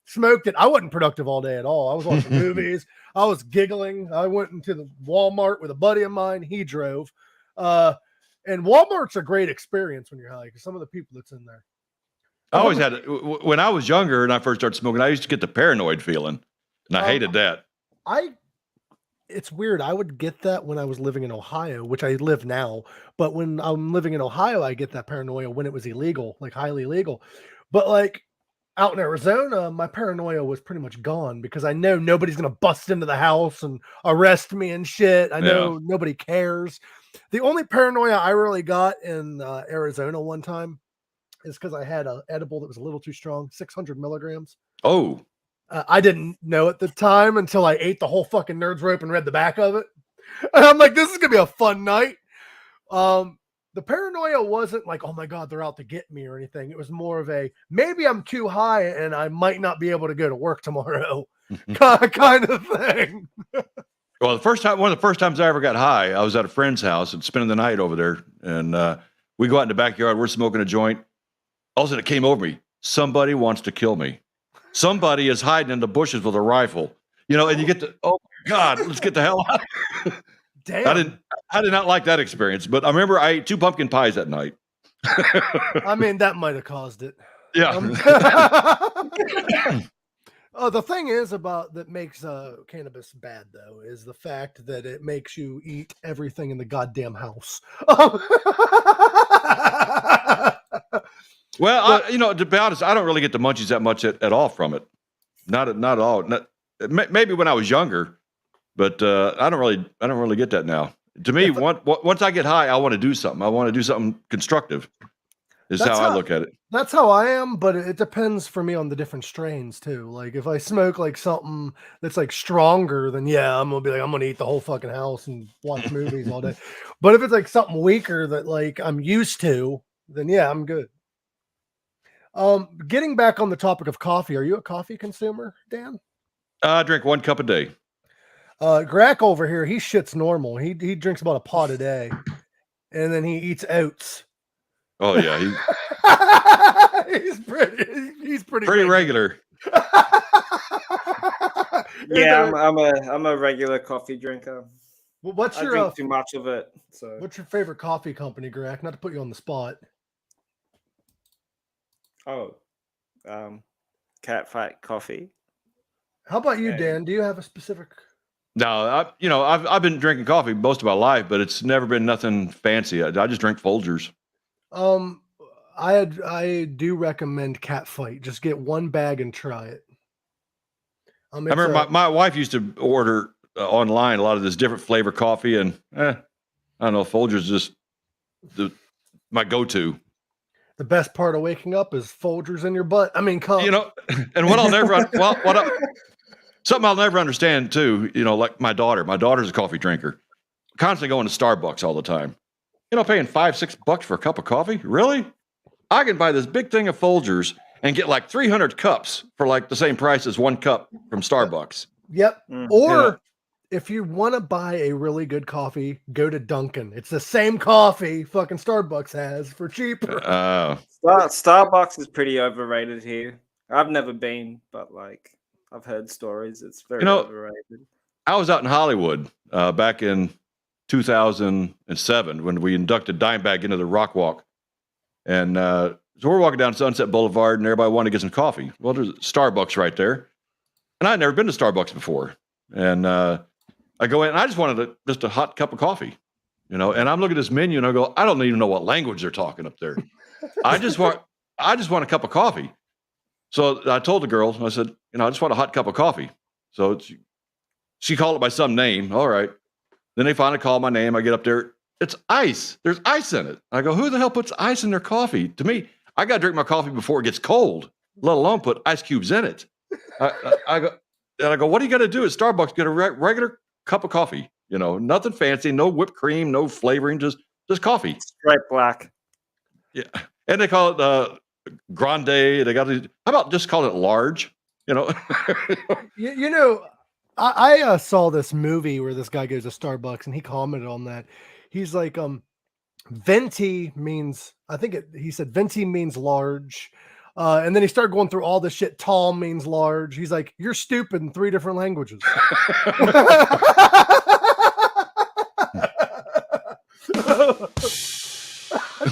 Smoked it. I wasn't productive all day at all. I was watching movies. I was giggling. I went into the Walmart with a buddy of mine. He drove. And Walmart's a great experience when you're high because some of the people that's in there. I always had it. When I was younger and I first started smoking, I used to get the paranoid feeling. And I hated that. It's weird. I would get that when I was living in Ohio, which I live now. But when I'm living in Ohio, I get that paranoia when it was illegal, like highly illegal. But like, out in Arizona, my paranoia was pretty much gone because I know nobody's going to bust into the house and arrest me and shit. I know nobody cares. The only paranoia I really got in Arizona one time is because I had an edible that was a little too strong, 600 milligrams. Oh. I didn't know at the time until I ate the whole fucking Nerds Rope and read the back of it. And I'm like, this is going to be a fun night. The paranoia wasn't like, oh my God, they're out to get me or anything. It was more of a, maybe I'm too high and I might not be able to go to work tomorrow kind of thing. Well, one of the first times I ever got high, I was at a friend's house and spending the night over there. And we go out in the backyard. We're smoking a joint. All of a sudden, it came over me. Somebody wants to kill me. Somebody is hiding in the bushes with a rifle. And you get to, oh my God, let's get the hell out. Damn. I did not like that experience, but I remember I ate 2 pumpkin pies that night. I mean, that might have caused it. Yeah. The thing is about that makes cannabis bad, though, is the fact that it makes you eat everything in the goddamn house. Well, to be honest, I don't really get the munchies that much at all from it. Not at all. Maybe when I was younger, but I don't really get that now. To me, once I get high, I want to do something. I want to do something constructive. Is how I look at it. That's how I am, but it depends for me on the different strains too. Like if I smoke like something that's like stronger, then yeah, I'm gonna eat the whole fucking house and watch movies all day. But if it's like something weaker that like I'm used to, then yeah, I'm good. Getting back on the topic of coffee, are you a coffee consumer, Dan? I drink 1 cup a day. Gorak over here, he shits normal. He drinks about a pot a day, and then he eats oats. Oh yeah, he's pretty regular. Yeah, I'm a regular coffee drinker. Well, I drink too much of it. So what's your favorite coffee company, Gorak? Not to put you on the spot. Oh, Catfight Coffee. How about you, Dan? Do you have a specific? No, I've been drinking coffee most of my life, but it's never been nothing fancy. I just drink Folgers. I do recommend Catfight. Just get 1 bag and try it. I remember my wife used to order online a lot of this different flavor coffee, and I don't know, Folgers is just my go-to. The best part of waking up is Folgers in your butt. I mean, cup. And what I'll never something I'll never understand too. Like my daughter's a coffee drinker, constantly going to Starbucks all the time. Paying $5-6 for a cup of coffee, really? I can buy this big thing of Folgers and get like 300 cups for like the same price as 1 cup from Starbucks. Yep. Or if you want to buy a really good coffee, go to Dunkin'. It's the same coffee fucking Starbucks has for cheaper. Starbucks is pretty overrated here. I've never been, but like I've heard stories. It's very overrated. I was out in Hollywood back in 2007 when we inducted Dimebag into the Rock Walk. And so we're walking down Sunset Boulevard and everybody wanted to get some coffee. Well, there's Starbucks right there. And I'd never been to Starbucks before. And I go in and I just wanted just a hot cup of coffee, and I'm looking at this menu and I go, I don't even know what language they're talking up there. I just want a cup of coffee. So I told the girl, I said, I just want a hot cup of coffee. So she called it by some name. All right. Then they finally call my name. I get up there. It's ice. There's ice in it. I go, who the hell puts ice in their coffee? To me, I got to drink my coffee before it gets cold, let alone put ice cubes in it. I go, what do you got to do at Starbucks? Get a regular cup of coffee. Nothing fancy, no whipped cream, no flavoring, just coffee. Straight black. Yeah. And they call it grande. They got to, how about just call it large? I saw this movie where this guy goes to Starbucks and he commented on that. He's like, venti means, he said venti means large. And then he started going through all this shit. Tall means large. He's like, you're stupid in 3 different languages.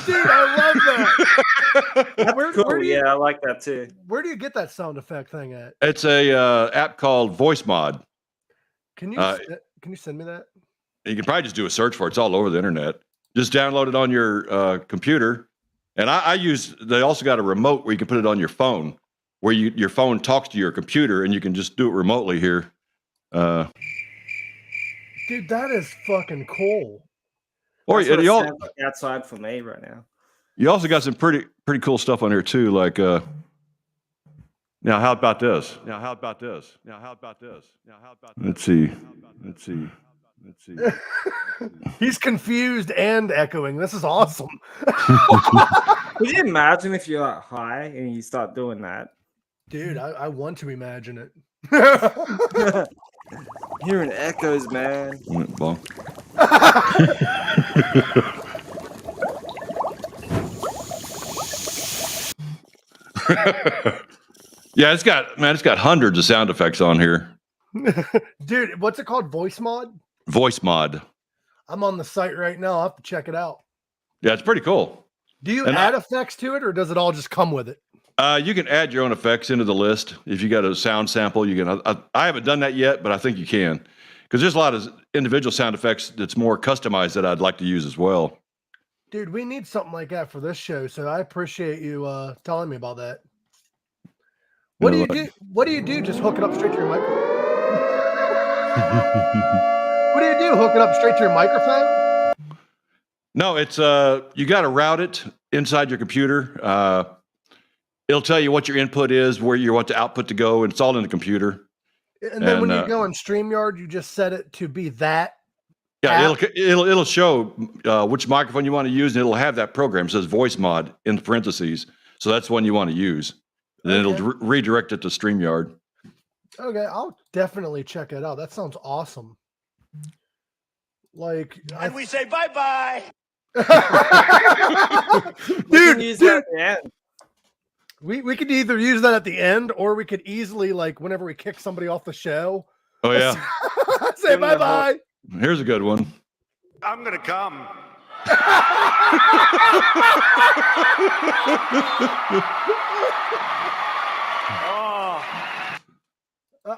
Dude, I love that. Cool. I like that too. Where do you get that sound effect thing at? It's a app called Voice Mod. Can you send me that? You can probably just do a search for it. It's all over the internet. Just download it on your computer. And they also got a remote where you can put it on your phone, where your phone talks to your computer and you can just do it remotely here. Dude, that is fucking cool. Or like outside for me right now. You also got some pretty cool stuff on here too. Like, now how about this? Now how about this? Now how about this? Now how about this? Let's see. He's confused and echoing. This is awesome. Could you imagine if you're like high and you start doing that? Dude, I want to imagine it. Hearing echoes, man. Well, yeah, it's got hundreds of sound effects on here. Dude, what's it called? Voice mod? Voice mod. I'm on the site right now. I'll have to check it out. Yeah, it's pretty cool. Do you add effects to it, or does it all just come with it? You can add your own effects into the list. If you got a sound sample, you can. I haven't done that yet, but I think you can, because there's a lot of individual sound effects that's more customized that I'd like to use as well. Dude, we need something like that for this show, so I appreciate you telling me about that. What do you do? What do you do? Just hook it up straight to your microphone? What do you do? Hook it up straight to your microphone? No, it's you got to route it inside your computer. It'll tell you what your input is, where you want the output to go, and it's all in the computer. And then when you go in StreamYard, you just set it to be that. Yeah, it'll show which microphone you want to use, and it'll have that program. It says voice mod in parentheses, so that's one you want to use. And then it'll redirect it to StreamYard. Okay, I'll definitely check it out. That sounds awesome. Like, and we say bye-bye. dude. We could either use that at the end, or we could easily, like, whenever we kick somebody off the show. Oh yeah. Say bye-bye. Here's a good one. I'm gonna come.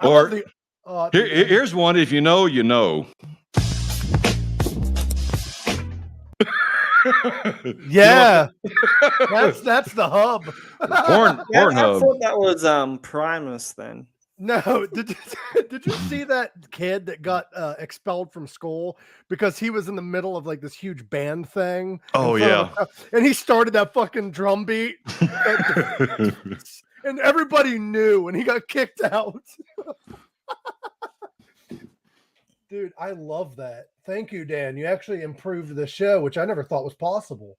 Or here's one. If you know, you know. Yeah, that's the hub. Pornhub. I thought that was Primus then. No, did you see that kid that got expelled from school because he was in the middle of like this huge band thing? Oh yeah, and he started that fucking drum beat, and everybody knew, and he got kicked out. Dude, I love that. Thank you, Dan. You actually improved the show, which I never thought was possible.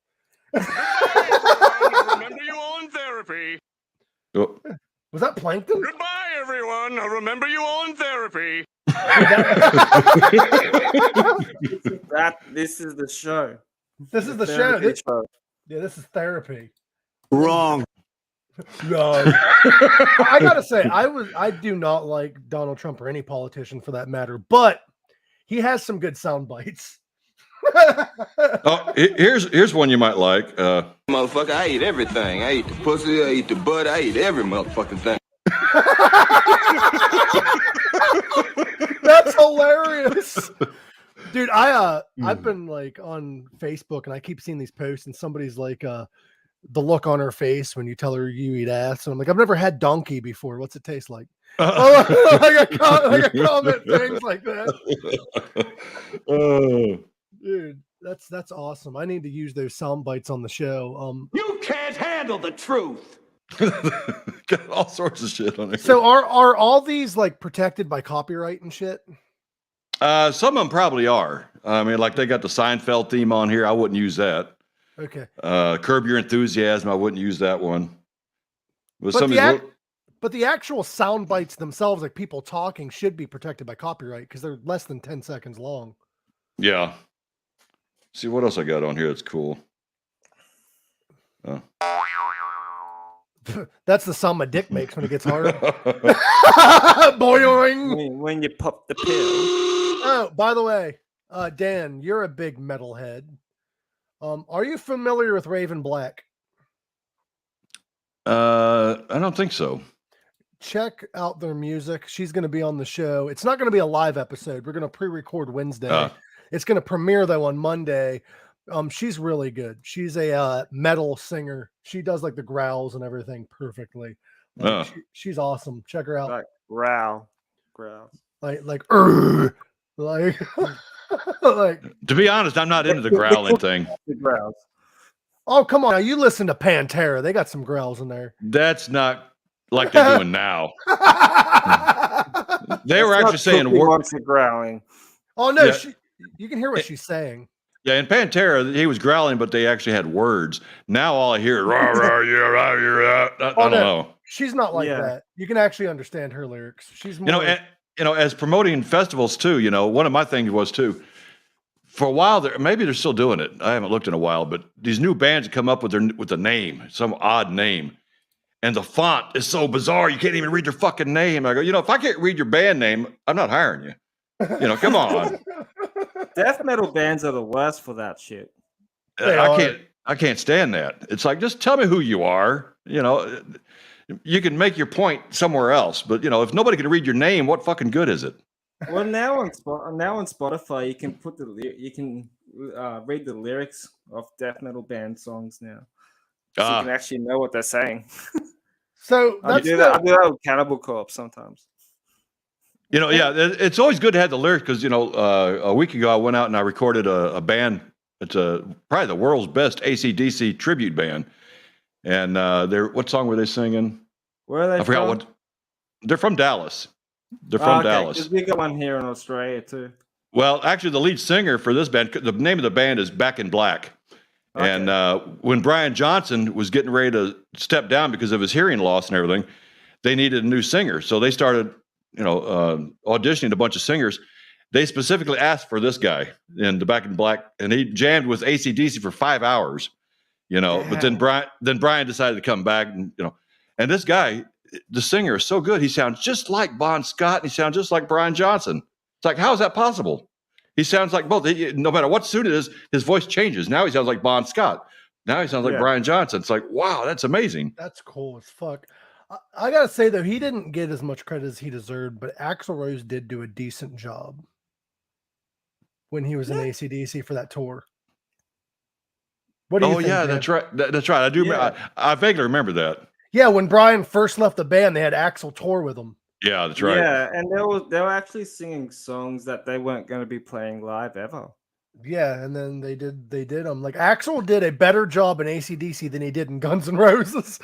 Remember you all in therapy. Oh. Was that Plankton? Goodbye, everyone. I'll remember you all in therapy. This is the show. This is the show. Yeah, this is therapy. Wrong. No. I gotta say, I do not like Donald Trump or any politician for that matter, but he has some good sound bites. Oh, here's one you might like. Motherfucker, I eat everything. I eat the pussy, I eat the butt, I eat every motherfucking thing. That's hilarious. Dude, I've been like on Facebook and I keep seeing these posts and somebody's like the look on her face when you tell her you eat ass. And I'm like, I've never had donkey before. What's it taste like? I got comment things like that. Dude, that's awesome. I need to use those sound bites on the show. You can't handle the truth. Got all sorts of shit on it. So are all these like protected by copyright and shit? Some of them probably are. I mean, like they got the Seinfeld theme on here. I wouldn't use that. Okay. Curb Your Enthusiasm. I wouldn't use that one. But the actual sound bites themselves, like people talking, should be protected by copyright because they're less than 10 seconds long. Yeah. See what else I got on here that's cool. That's the sound my dick makes when it gets hard. Boing. When you pop the pill. Oh, by the way, Dan, you're a big metalhead. Are you familiar with Raven Black? I don't think so. Check out their music. She's going to be on the show. It's not going to be a live episode. We're going to pre-record Wednesday. It's going to premiere though on Monday. She's really good. She's a metal singer. She does like the growls and everything perfectly. She's awesome. Check her out. Like growl. Like like to be honest, I'm not into the growling thing. The growls. Oh, come on. Now, you listen to Pantera. They got some growls in there. That's not like they're doing now. They were actually saying words of growling. Oh no, yeah. You can hear what she's saying. Yeah, in Pantera, he was growling, but they actually had words. Now all I hear is rah, rah, yeah, rah, yeah, I don't know. She's not like that. You can actually understand her lyrics. She's more as promoting festivals too, one of my things was too, for a while there, maybe they're still doing it. I haven't looked in a while, but these new bands come up with a name, some odd name. And the font is so bizarre, you can't even read your fucking name. I go, if I can't read your band name, I'm not hiring you. Come on. Death metal bands are the worst for that shit. I can't stand that. It's like, just tell me who you are. You can make your point somewhere else, but if nobody can read your name, what fucking good is it? Well, now on Spotify, you can read the lyrics of death metal band songs now. So you can actually know what they're saying. So I do that with Cannibal Corpse sometimes. It's always good to have the lyrics because a week ago I went out and I recorded a band. It's probably the world's best AC/DC tribute band. And what song were they singing? Where are they? I forgot what. They're from Dallas. They're from Dallas. We got one here in Australia too. Well, actually, the lead singer for this band, the name of the band is Back in Black. Okay. And when Brian Johnson was getting ready to step down because of his hearing loss and everything, they needed a new singer. So they started, auditioning a bunch of singers. They specifically asked for this guy in the Back in Black, and he jammed with AC/DC for 5 hours. But then Brian decided to come back, and and this guy, the singer, is so good. He sounds just like Bon Scott, and he sounds just like Brian Johnson. It's like, how is that possible? He sounds like both. No matter what suit it is, his voice changes. Now he sounds like Bon Scott. Now he sounds like Brian Johnson. It's like, wow, that's amazing. That's cool as fuck. I gotta say though, he didn't get as much credit as he deserved, but Axl Rose did do a decent job when he was in AC/DC for that tour. What do you think? Yeah, Dan? That's right. That's right. I do. Yeah. I vaguely remember that. Yeah, when Brian first left the band, they had Axl tour with him. Yeah, that's right. Yeah, and they were actually singing songs that they weren't going to be playing live ever. Yeah, and then they did them. Like Axl did a better job in AC/DC than he did in Guns N' Roses.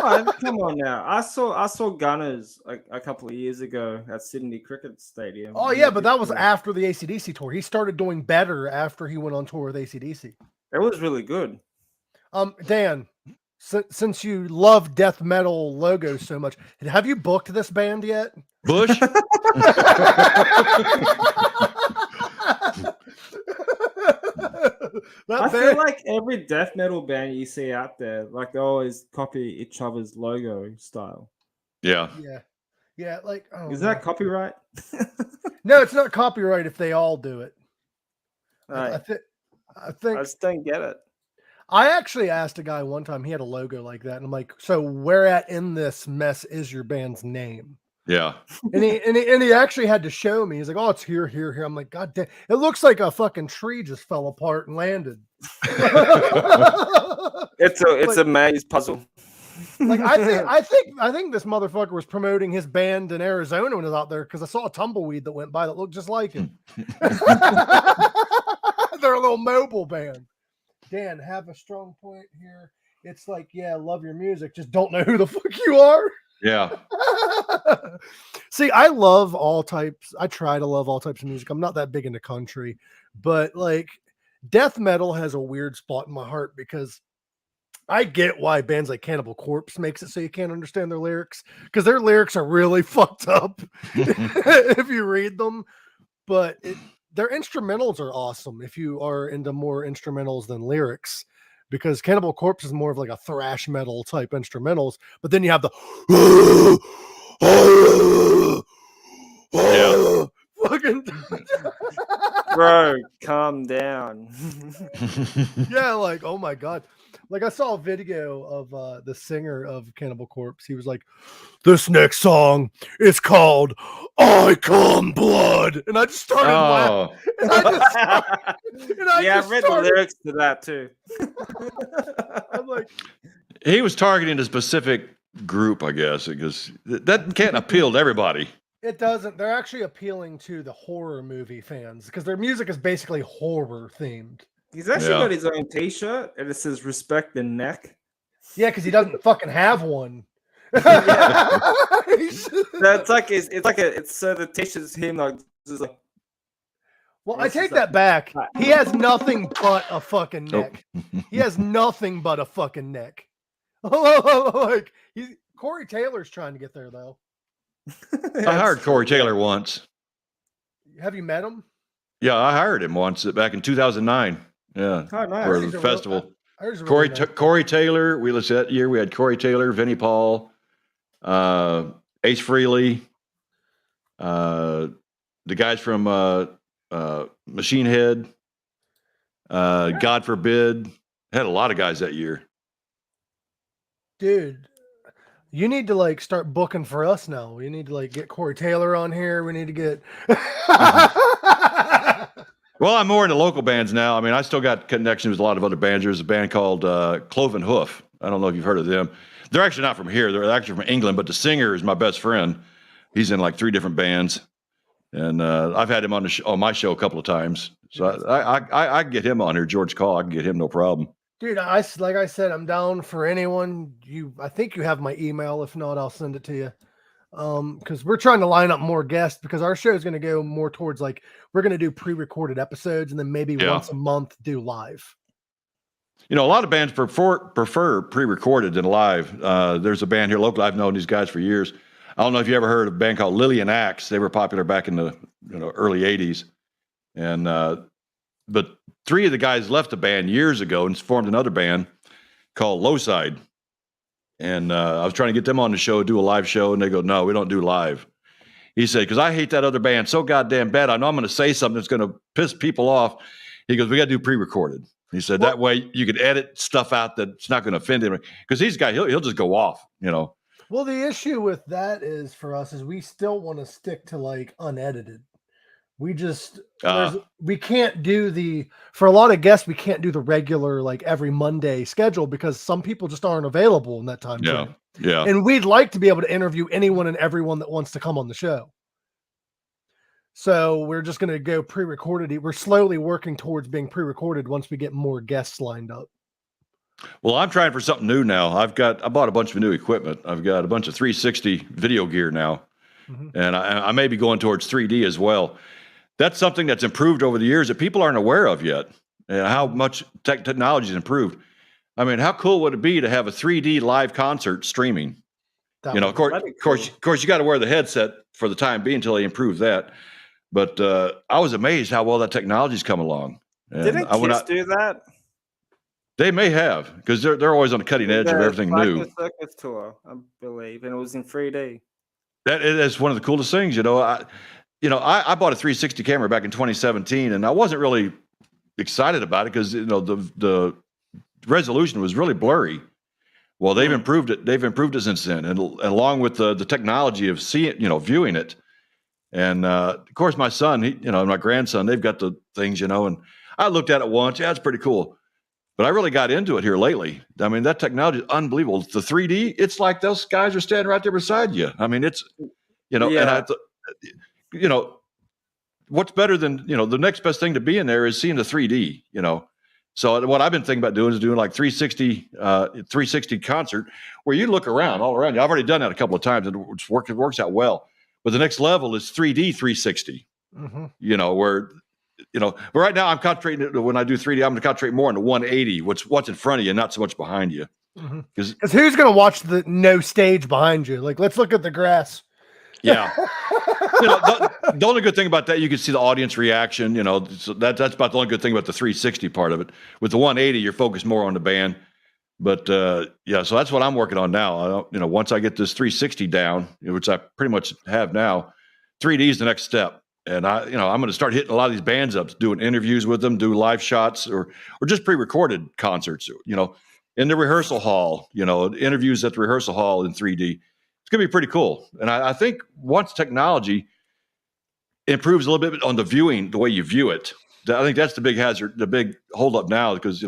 Come on now. I saw Gunners a couple of years ago at Sydney Cricket Stadium. Oh yeah, but that was after the AC/DC tour. He started doing better after he went on tour with AC/DC. It was really good. Dan, since you love death metal logos so much, have you booked this band yet? Bush? I feel like every death metal band you see out there, like they always copy each other's logo style. Yeah. Yeah. Like, is that copyright? No, it's not copyright if they all do it. Right. I think I just don't get it. I actually asked a guy one time, he had a logo like that, and I'm like, so where at in this mess is your band's name? Yeah. And he actually had to show me. He's like, oh, it's here. I'm like, God damn, it looks like a fucking tree just fell apart and landed. It's a maze puzzle. Like I think this motherfucker was promoting his band in Arizona when he was out there because I saw a tumbleweed that went by that looked just like him. They're a little mobile band. Dan, have a strong point here. It's like, yeah, love your music, just don't know who the fuck you are. Yeah. See, I love all types. I try to love all types of music. I'm not that big into country, but like death metal has a weird spot in my heart because I get why bands like Cannibal Corpse makes it so you can't understand their lyrics because their lyrics are really fucked up if you read them. But their instrumentals are awesome if you are into more instrumentals than lyrics. Because Cannibal Corpse is more of like a thrash metal type instrumentals, but then you have the fucking bro, calm down. Yeah, like oh my god. Like I saw a video of the singer of Cannibal Corpse. He was like, "This next song is called I Come Blood," and I just started laughing. I've read the lyrics to that too. I'm like, he was targeting a specific group, I guess, because that can't appeal to everybody. It doesn't. They're actually appealing to the horror movie fans because their music is basically horror themed. He's actually got his own T-shirt, and it says "Respect the Neck." Yeah, because he doesn't fucking have one. That's like it's so the T-shirt's him like. Well, I take that back. He has nothing but a fucking neck. He has nothing but a fucking neck. Like Corey Taylor's trying to get there though. I hired Corey Taylor once. Have you met him? Yeah, I hired him once back in 2009. Yeah, Oh, nice. for He's the a real- festival. He's a really nice guy. Corey Taylor. That year we had Corey Taylor, Vinnie Paul, Ace Frehley, the guys from Machine Head, God Forbid. Had a lot of guys that year. Dude, you need to like start booking for us now. We need to like get Corey Taylor on here. We need to get. Well, I'm more into local bands now. I mean, I still got connections with a lot of other bands. There's a band called Cloven Hoof. I don't know if you've heard of them. They're actually not from here. They're actually from England, but the singer is my best friend. He's in like 3 different bands, and I've had him on on my show a couple of times. So I can get him on here. George Call, I can get him no problem. Dude, like I said, I'm down for anyone. I think you have my email. If not, I'll send it to you. Because we're trying to line up more guests because our show is going to go more towards like we're going to do pre-recorded episodes and then maybe once a month do live. You know, a lot of bands prefer pre-recorded than live. There's a band here locally. I've known these guys for years. I don't know if you ever heard of a band called Lillian Axe. They were popular back in the early 80s. And but 3 of the guys left the band years ago and formed another band called Lowside. And I was trying to get them on the show, do a live show, and they go, "No, we don't do live." He said, "Because I hate that other band so goddamn bad. I know I'm going to say something that's going to piss people off." He goes, "We got to do pre-recorded." He said, "That way you could edit stuff out that's not going to offend him." Because these guys, he'll just go off, Well, the issue with that is for us is we still want to stick to like unedited. We just we can't do for a lot of guests, we can't do the regular like every Monday schedule because some people just aren't available in that time. Yeah. And we'd like to be able to interview anyone and everyone that wants to come on the show. So we're just going to go pre-recorded. We're slowly working towards being pre-recorded once we get more guests lined up. Well, I'm trying for something new now. I bought a bunch of new equipment. I've got a bunch of 360 video gear now, and I may be going towards 3D as well. That's something that's improved over the years that people aren't aware of yet. And how much technology has improved. I mean, how cool would it be to have a 3D live concert streaming? Of course, you got to wear the headset for the time being until they improve that. But I was amazed how well that technology's come along. And Didn't Kiss do that? They may have, because they're always on the cutting edge of everything new. Circus tour, I believe, and it was in 3D. That is one of the coolest things. I bought a 360 camera back in 2017, and I wasn't really excited about it because the resolution was really blurry. Well, they've improved it. They've improved it since then, and along with the technology of viewing it. And of course, my son, my grandson, they've got the things, and I looked at it once. Yeah, it's pretty cool. But I really got into it here lately. I mean, that technology is unbelievable. The 3D, it's like those guys are standing right there beside you. I mean, it's, and I what's better than, the next best thing to be in there is seeing the 3D, So what I've been thinking about doing is doing like 360 concert where you look around all around you. I've already done that a couple of times and it works out well. But the next level is 3D 360, where, but right now I'm concentrating when I do 3D, I'm going to concentrate more on the 180, what's in front of you, not so much behind you. Because who's going to watch the no stage behind you? Like, let's look at the grass. Yeah. The only good thing about that, you can see the audience reaction, so that's about the only good thing about the 360 part of it. With the 180, you're focused more on the band. But so that's what I'm working on now. Once I get this 360 down, which I pretty much have now, 3D is the next step. And I'm going to start hitting a lot of these bands up, doing interviews with them, do live shots or just pre-recorded concerts, in the rehearsal hall, interviews at the rehearsal hall in 3D. It's going to be pretty cool. And I think once technology improves a little bit on the way you view it, I think that's the big hazard, the big holdup now, because,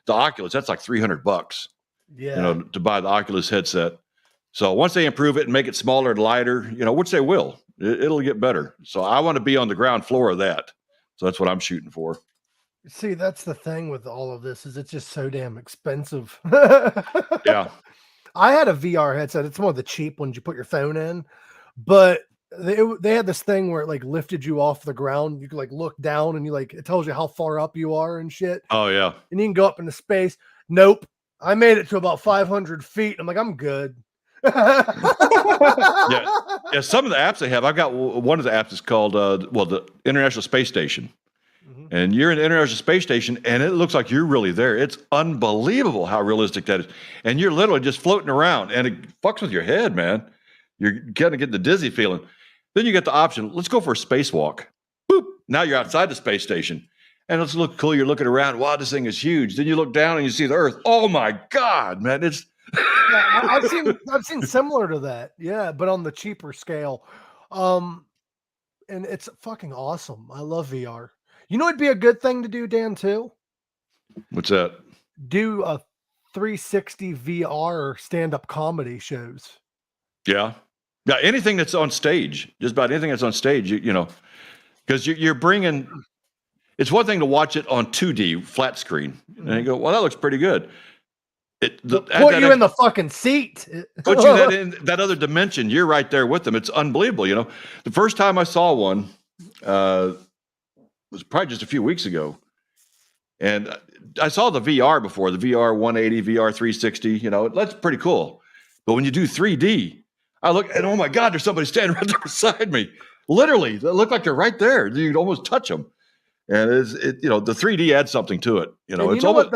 the Oculus, that's like $300, to buy the Oculus headset. So once they improve it and make it smaller and lighter, which they will, it'll get better. So I want to be on the ground floor of that. So that's what I'm shooting for. See, that's the thing with all of this is it's just so damn expensive. Yeah. I had a VR headset. It's one of the cheap ones you put your phone in, but they had this thing where it like lifted you off the ground. You could like look down and it tells you how far up you are and shit. Oh yeah. And you can go up into space. Nope. I made it to about 500 feet. I'm like, I'm good. Yeah. Some of the apps they have, I've got one of the apps is called, the International Space Station. And you're in the International Space Station, and it looks like you're really there. It's unbelievable how realistic that is. And you're literally just floating around, and it fucks with your head, man. You're kind of getting the dizzy feeling. Then you get the option, let's go for a spacewalk. Boop. Now you're outside the space station. And it's look cool. You're looking around. Wow, this thing is huge. Then you look down and you see the Earth. Oh my God, man. It's I've seen similar to that. Yeah, but on the cheaper scale. And it's fucking awesome. I love VR. You know, it'd be a good thing to do, Dan, too. What's that? Do a 360 VR stand-up comedy shows. Yeah. Yeah. Anything that's on stage, just about anything that's on stage, you know, because you're bringing, it's one thing to watch it on 2D flat screen. And you go, well, that looks pretty good. Put you in the fucking seat. Put you in that other dimension. You're right there with them. It's unbelievable. You know, the first time I saw one, was probably just a few weeks ago. And I saw the VR before, the VR 180, VR 360, you know, that's pretty cool. But when you do 3D, I look and oh my God, there's somebody standing right there beside me. Literally, they look like they're right there. You'd almost touch them. And you know, the 3D adds something to it. You know, it's almost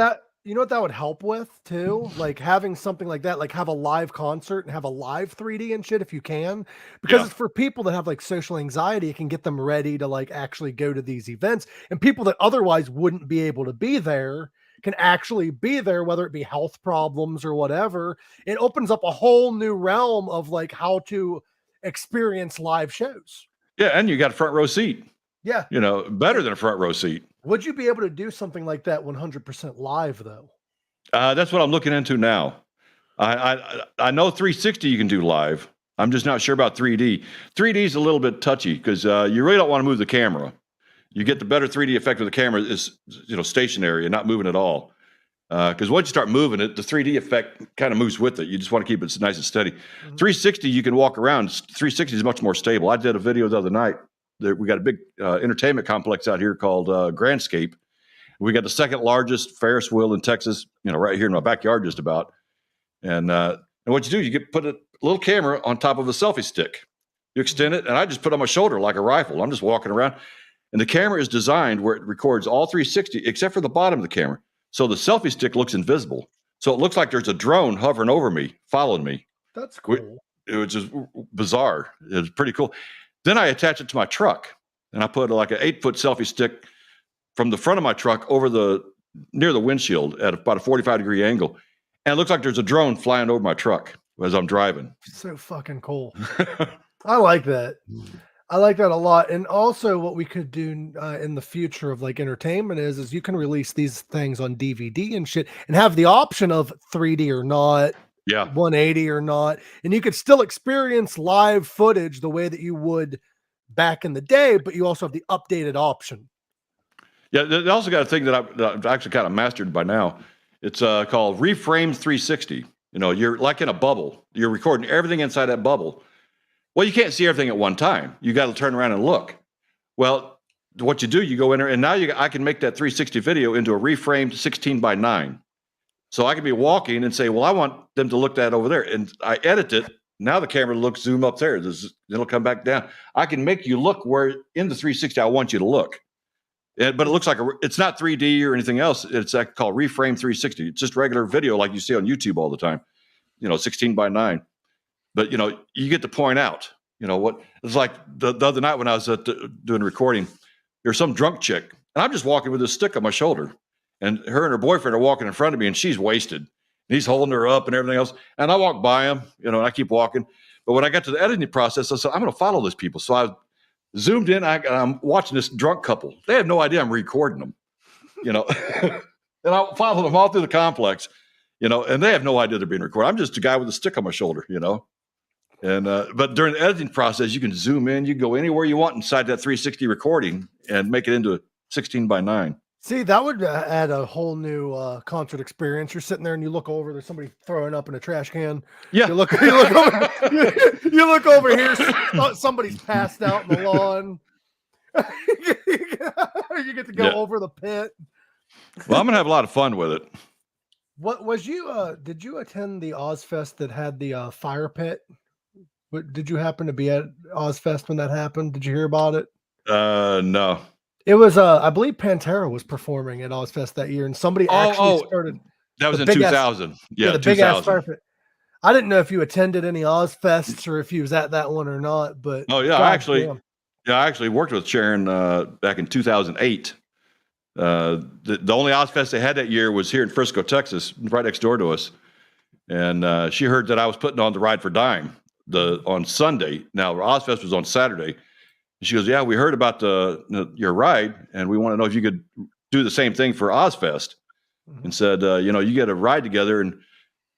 you know what that would help with too? Like having something like that, like have a live concert and have a live 3D and shit if you can. Because it's for people that have like social anxiety, it can get them ready to like actually go to these events. And people that otherwise wouldn't be able to be there can actually be there, whether it be health problems or whatever. It opens up a whole new realm of like how to experience live shows. Yeah, and you got a front row seat. Yeah. You know, better than a front row seat. Would you be able to do something like that 100% live though? That's what I'm looking into now. I know 360 you can do live. I'm just not sure about 3D. 3D is a little bit touchy because you really don't want to move the camera. You get the better 3D effect with the camera is, you know, stationary and not moving at all. Because once you start moving it, the 3D effect kind of moves with it. You just want to keep it nice and steady. 360, you can walk around. 360 is much more stable. I did a video the other night. We got a big entertainment complex out here called Grandscape. We got the second largest Ferris wheel in Texas, you know, right here in my backyard just about. And what you do, you put a little camera on top of a selfie stick. You extend it, and I just put it on my shoulder like a rifle. I'm just walking around. And the camera is designed where it records all 360 except for the bottom of the camera. So the selfie stick looks invisible. So it looks like there's a drone hovering over me, following me. That's cool. It was just bizarre. It was pretty cool. Then I attach it to my truck, and I put like an 8-foot selfie stick from the front of my truck over near the windshield at about a 45-degree angle. And it looks like there's a drone flying over my truck as I'm driving. So fucking cool. I like that. I like that a lot. And also what we could do in the future of like entertainment is you can release these things on DVD and shit and have the option of 3D or not. Yeah. 180 or not. And you could still experience live footage the way that you would back in the day, but you also have the updated option. Yeah. They also got a thing that I've actually kind of mastered by now. It's called Reframe 360. You know, you're like in a bubble. You're recording everything inside that bubble. Well, you can't see everything at one time. You got to turn around and look. Well, what you do, you go in there, and now I can make that 360 video into a reframed 16:9. So I can be walking and say, well, I want them to look at over there. And I edit it. Now the camera looks zoom up there. It'll come back down. I can make you look where in the 360 I want you to look. But it looks like it's not 3D or anything else. It's called Reframe 360. It's just regular video like you see on YouTube all the time. You know, 16:9. But, you know, you get to point out, you know, what it's like the other night when I was doing recording, there's some drunk chick, and I'm just walking with a stick on my shoulder. And her and her boyfriend are walking in front of me, and she's wasted. And he's holding her up and everything else. And I walk by him, you know, and I keep walking. But when I got to the editing process, I said, I'm going to follow those people. So I zoomed in. I'm watching this drunk couple. They have no idea I'm recording them, you know. And I followed them all through the complex, you know, and they have no idea they're being recorded. I'm just a guy with a stick on my shoulder, you know. And but during the editing process, you can zoom in. You can go anywhere you want inside that 360 recording and make it into a 16:9. See, that would add a whole new concert experience. You're sitting there and you look over, there's somebody throwing up in a trash can. Yeah. You look over, you look over here, somebody's passed out in the lawn. You get to go over the pit. Well, I'm going to have a lot of fun with it. What was you? Did you attend the Ozfest that had the fire pit? Did you happen to be at Ozfest when that happened? Did you hear about it? No. It was I believe Pantera was performing at Ozfest that year, and somebody actually started. That was the in big 2000. Yeah, the 2000. big ass fire pit. I didn't know if you attended any Ozfests or if you was at that one or not, but Oh yeah, I actually worked with Sharon back in 2008. The only Ozfest they had that year was here in Frisco, Texas, right next door to us. And she heard that I was putting on the Ride for Dime on Sunday. Now Ozfest was on Saturday. She goes, "Yeah, we heard about your ride, and we want to know if you could do the same thing for Ozfest." And said, you get a ride together, and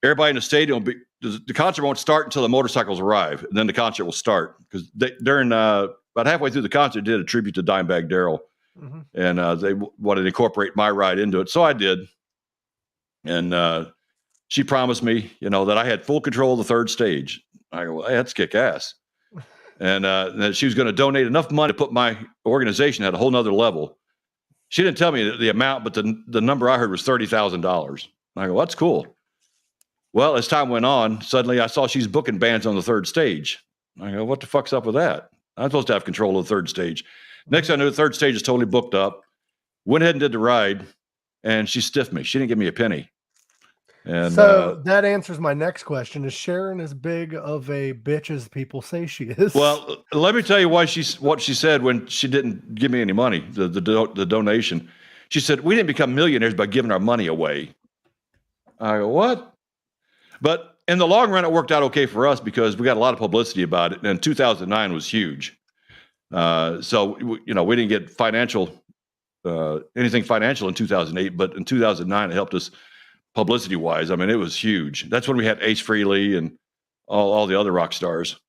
everybody in the stadium will be. The concert won't start until the motorcycles arrive, and then the concert will start because during about halfway through the concert, did a tribute to Dimebag Darrell, and they wanted to incorporate my ride into it, so I did. And she promised me, that I had full control of the third stage. I go, well, hey, that's kick ass. And that she was going to donate enough money to put my organization at a whole nother level. She didn't tell me the amount, but the number I heard was $30,000. I go, that's cool. Well, as time went on, suddenly I saw she's booking bands on the third stage. I go, what the fuck's up with that? I'm supposed to have control of the third stage. Next I knew, the third stage is totally booked up. Went ahead and did the ride, and she stiffed me. She didn't give me a penny. And so that answers my next question. Is Sharon as big of a bitch as people say she is? Well, let me tell you what she said when she didn't give me any money, the donation. She said, we didn't become millionaires by giving our money away. I go, what? But in the long run, it worked out okay for us because we got a lot of publicity about it. And 2009 was huge. So, we didn't get anything financial in 2008, but in 2009, it helped us publicity wise. I mean, it was huge. That's when we had Ace Frehley and all the other rock stars.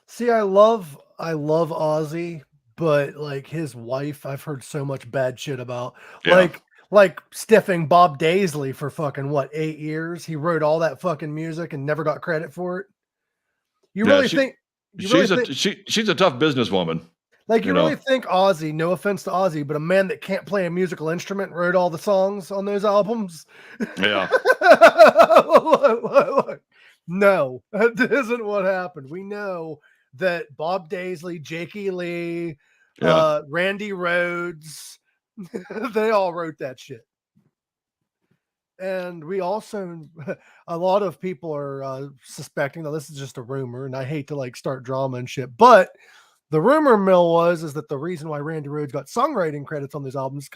See, I love Ozzy, but like his wife, I've heard so much bad shit about. Yeah. Like stiffing Bob Daisley for fucking 8 years. He wrote all that fucking music and never got credit for it. She's a tough businesswoman. Like you really think Ozzy, no offense to Ozzy, but a man that can't play a musical instrument wrote all the songs on those albums? Yeah. No, that isn't what happened. We know that Bob Daisley, Jakey Lee, Randy Rhoads, they all wrote that shit. And we also, a lot of people are suspecting that this is just a rumor, and I hate to like start drama and shit, but the rumor mill is that the reason why Randy Rhoads got songwriting credits on these albums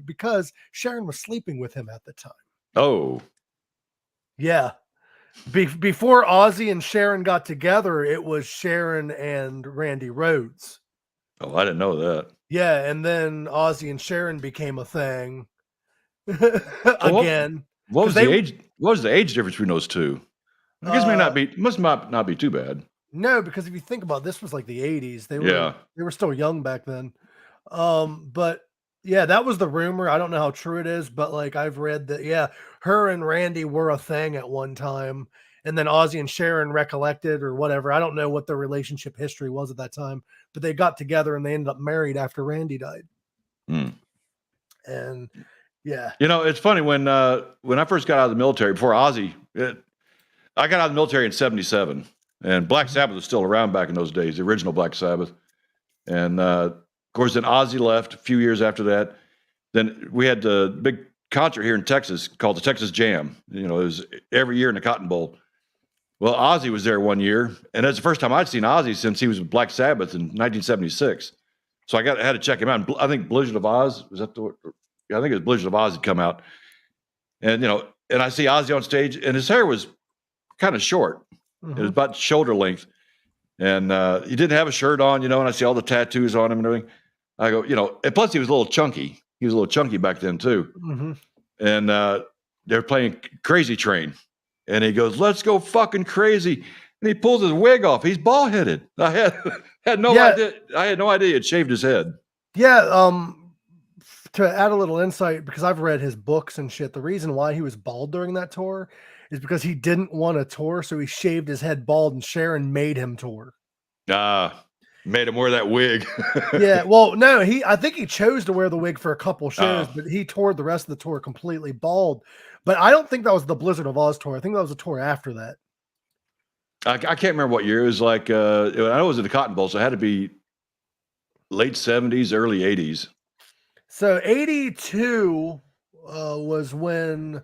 because Sharon was sleeping with him at the time. Oh, yeah. Before Ozzy and Sharon got together, it was Sharon and Randy Rhoads. Oh, I didn't know that. Yeah, and then Ozzy and Sharon became a thing again. What was the age? What was the age difference between those two? I guess must not be too bad. No, because if you think about it, this was like the 80s. They were still young back then. But yeah, that was the rumor. I don't know how true it is, but like I've read that her and Randy were a thing at one time, and then Ozzy and Sharon recollected or whatever. I don't know what their relationship history was at that time, but they got together and they ended up married after Randy died. And yeah. It's funny when I first got out of the military before Ozzy, I got out of the military in 1977. And Black Sabbath was still around back in those days, the original Black Sabbath. And of course, then Ozzy left a few years after that. Then we had the big concert here in Texas called the Texas Jam. It was every year in the Cotton Bowl. Well, Ozzy was there one year, and that's the first time I'd seen Ozzy since he was with Black Sabbath in 1976. So I had to check him out. And I think Blizzard of Oz was that I think it was Blizzard of Oz had come out, and and I see Ozzy on stage, and his hair was kind of short. It was about shoulder length, and he didn't have a shirt on, and I see all the tattoos on him and everything. I go, and plus he was a little chunky. He was a little chunky back then too. And they're playing Crazy Train, and he goes, "Let's go fucking crazy!" And he pulls his wig off. He's bald headed. I had no idea. I had no idea he had shaved his head. Yeah. To add a little insight, because I've read his books and shit, the reason why he was bald during that tour is because he didn't want to tour, so he shaved his head bald, and Sharon made him tour. Made him wear that wig. Yeah, well, no, I think he chose to wear the wig for a couple shows, Oh. but he toured the rest of the tour completely bald. But I don't think that was the Blizzard of Oz tour. I think that was a tour after that. I can't remember what year. It was like I know it was at the Cotton Bowl, so it had to be late 70s, early 80s. So 82 was when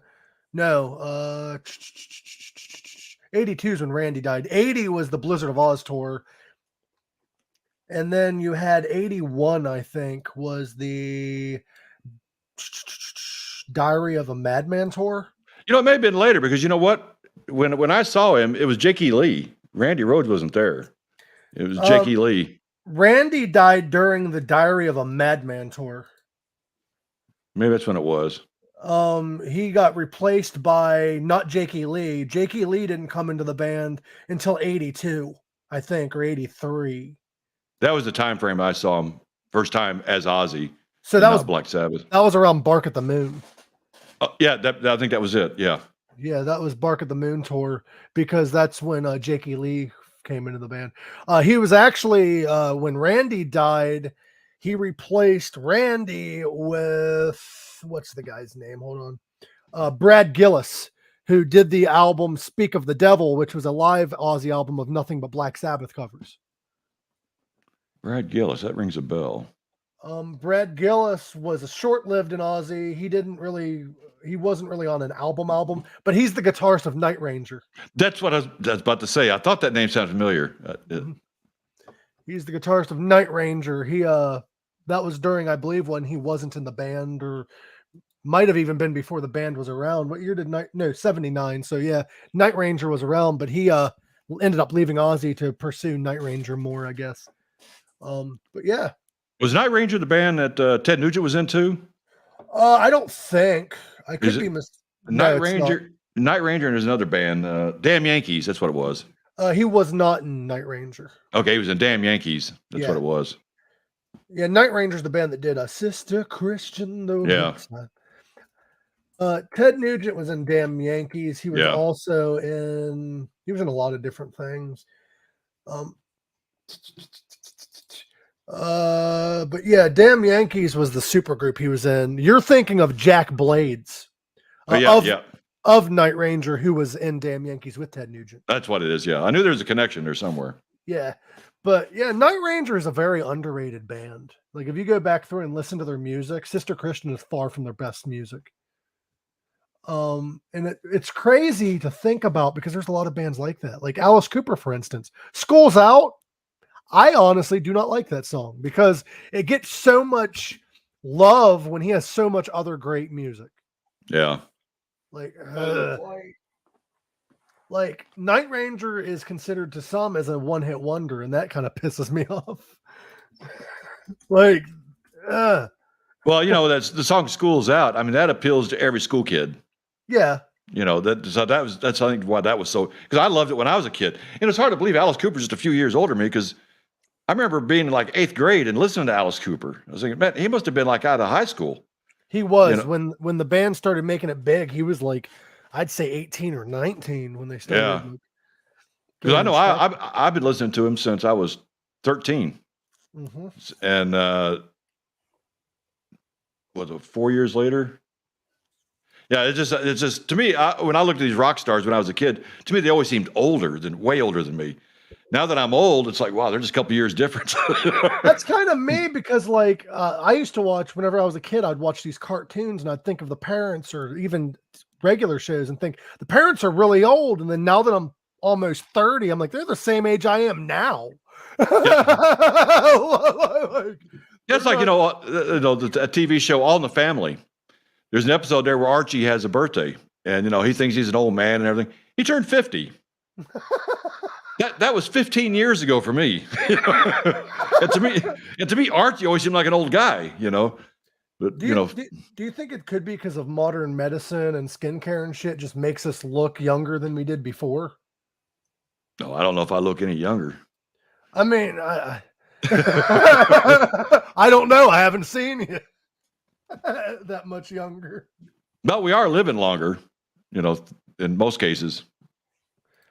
82 is when Randy died. 80 was the Blizzard of Oz tour. And then you had 81, I think, was the Diary of a Madman tour. You know, it may have been later because you know what? When I saw him, it was Jakey Lee. Randy Rhoads wasn't there. It was Jakey Lee. Randy died during the Diary of a Madman tour. Maybe that's when it was. He got replaced by not Jakey Lee. Jakey Lee didn't come into the band until 82, I think, or 83. That was the time frame I saw him first time as Ozzy. So that was Black Sabbath. That was around Bark at the Moon. Yeah, I think that was it. Yeah. Yeah, that was Bark at the Moon tour because that's when Jakey Lee came into the band. He was actually when Randy died, he replaced Randy with what's the guy's name? Hold on. Brad Gillis, who did the album Speak of the Devil, which was a live Ozzy album of nothing but Black Sabbath covers. Brad Gillis, that rings a bell. Brad Gillis was short-lived in Ozzy. He wasn't really on an album, but he's the guitarist of Night Ranger. That's what I was about to say. I thought that name sounded familiar. He's the guitarist of Night Ranger. He that was during, I believe, when he wasn't in the band, or might have even been before the band was around. What year did 79? So yeah, Night Ranger was around, but he ended up leaving Ozzy to pursue Night Ranger more, I guess. But yeah. Was Night Ranger the band that Ted Nugent was into? I don't think. I could be Night Ranger. Night Ranger, and there's another band, Damn Yankees. That's what it was. He was not in Night Ranger. Okay, he was in Damn Yankees. That's what it was. Yeah, Night Ranger's the band that did Sister Christian. Yeah. Ted Nugent was in Damn Yankees. He was also in. He was in a lot of different things. But yeah, Damn Yankees was the super group he was in. You're thinking of Jack Blades of Night Ranger, who was in Damn Yankees with Ted Nugent. That's what it is. Yeah, I knew there was a connection there somewhere. Yeah, but yeah, Night Ranger is a very underrated band. Like if you go back through and listen to their music, Sister Christian is far from their best music. And it's crazy to think about because there's a lot of bands like that. Like Alice Cooper, for instance, School's Out. I honestly do not like that song because it gets so much love when he has so much other great music. Yeah. Like Night Ranger is considered to some as a one-hit wonder, and that kind of pisses me off. Well, you know, that's the song "School's Out." I mean, that appeals to every school kid. Yeah. You know, that's I think why that was so, because I loved it when I was a kid. And it's hard to believe Alice Cooper's just a few years older than me, because I remember being in like 8th grade and listening to Alice Cooper. I was thinking, man, he must have been like out of high school. He was, when the band started making it big. He was like, I'd say 18 or 19 when they started. Yeah. Because I know I've been listening to him since I was 13. Mm-hmm. And was it 4 years later? Yeah, it's just to me, when I looked at these rock stars when I was a kid, to me they always seemed way older than me. Now that I'm old, it's like, wow, they're just a couple years difference. That's kind of me, because like I used to watch, whenever I was a kid, I'd watch these cartoons and I'd think of the parents, or even regular shows, and think the parents are really old. And then now that I'm almost 30, I'm like, they're the same age I am now. It's like, a TV show, All in the Family. There's an episode there where Archie has a birthday, and he thinks he's an old man and everything. He turned 50. That was 15 years ago for me. And to me, Archie always seemed like an old guy. But do you think it could be because of modern medicine and skincare and shit just makes us look younger than we did before? No, I don't know if I look any younger. I mean, I don't know. I haven't seen you that much younger. But we are living longer, in most cases.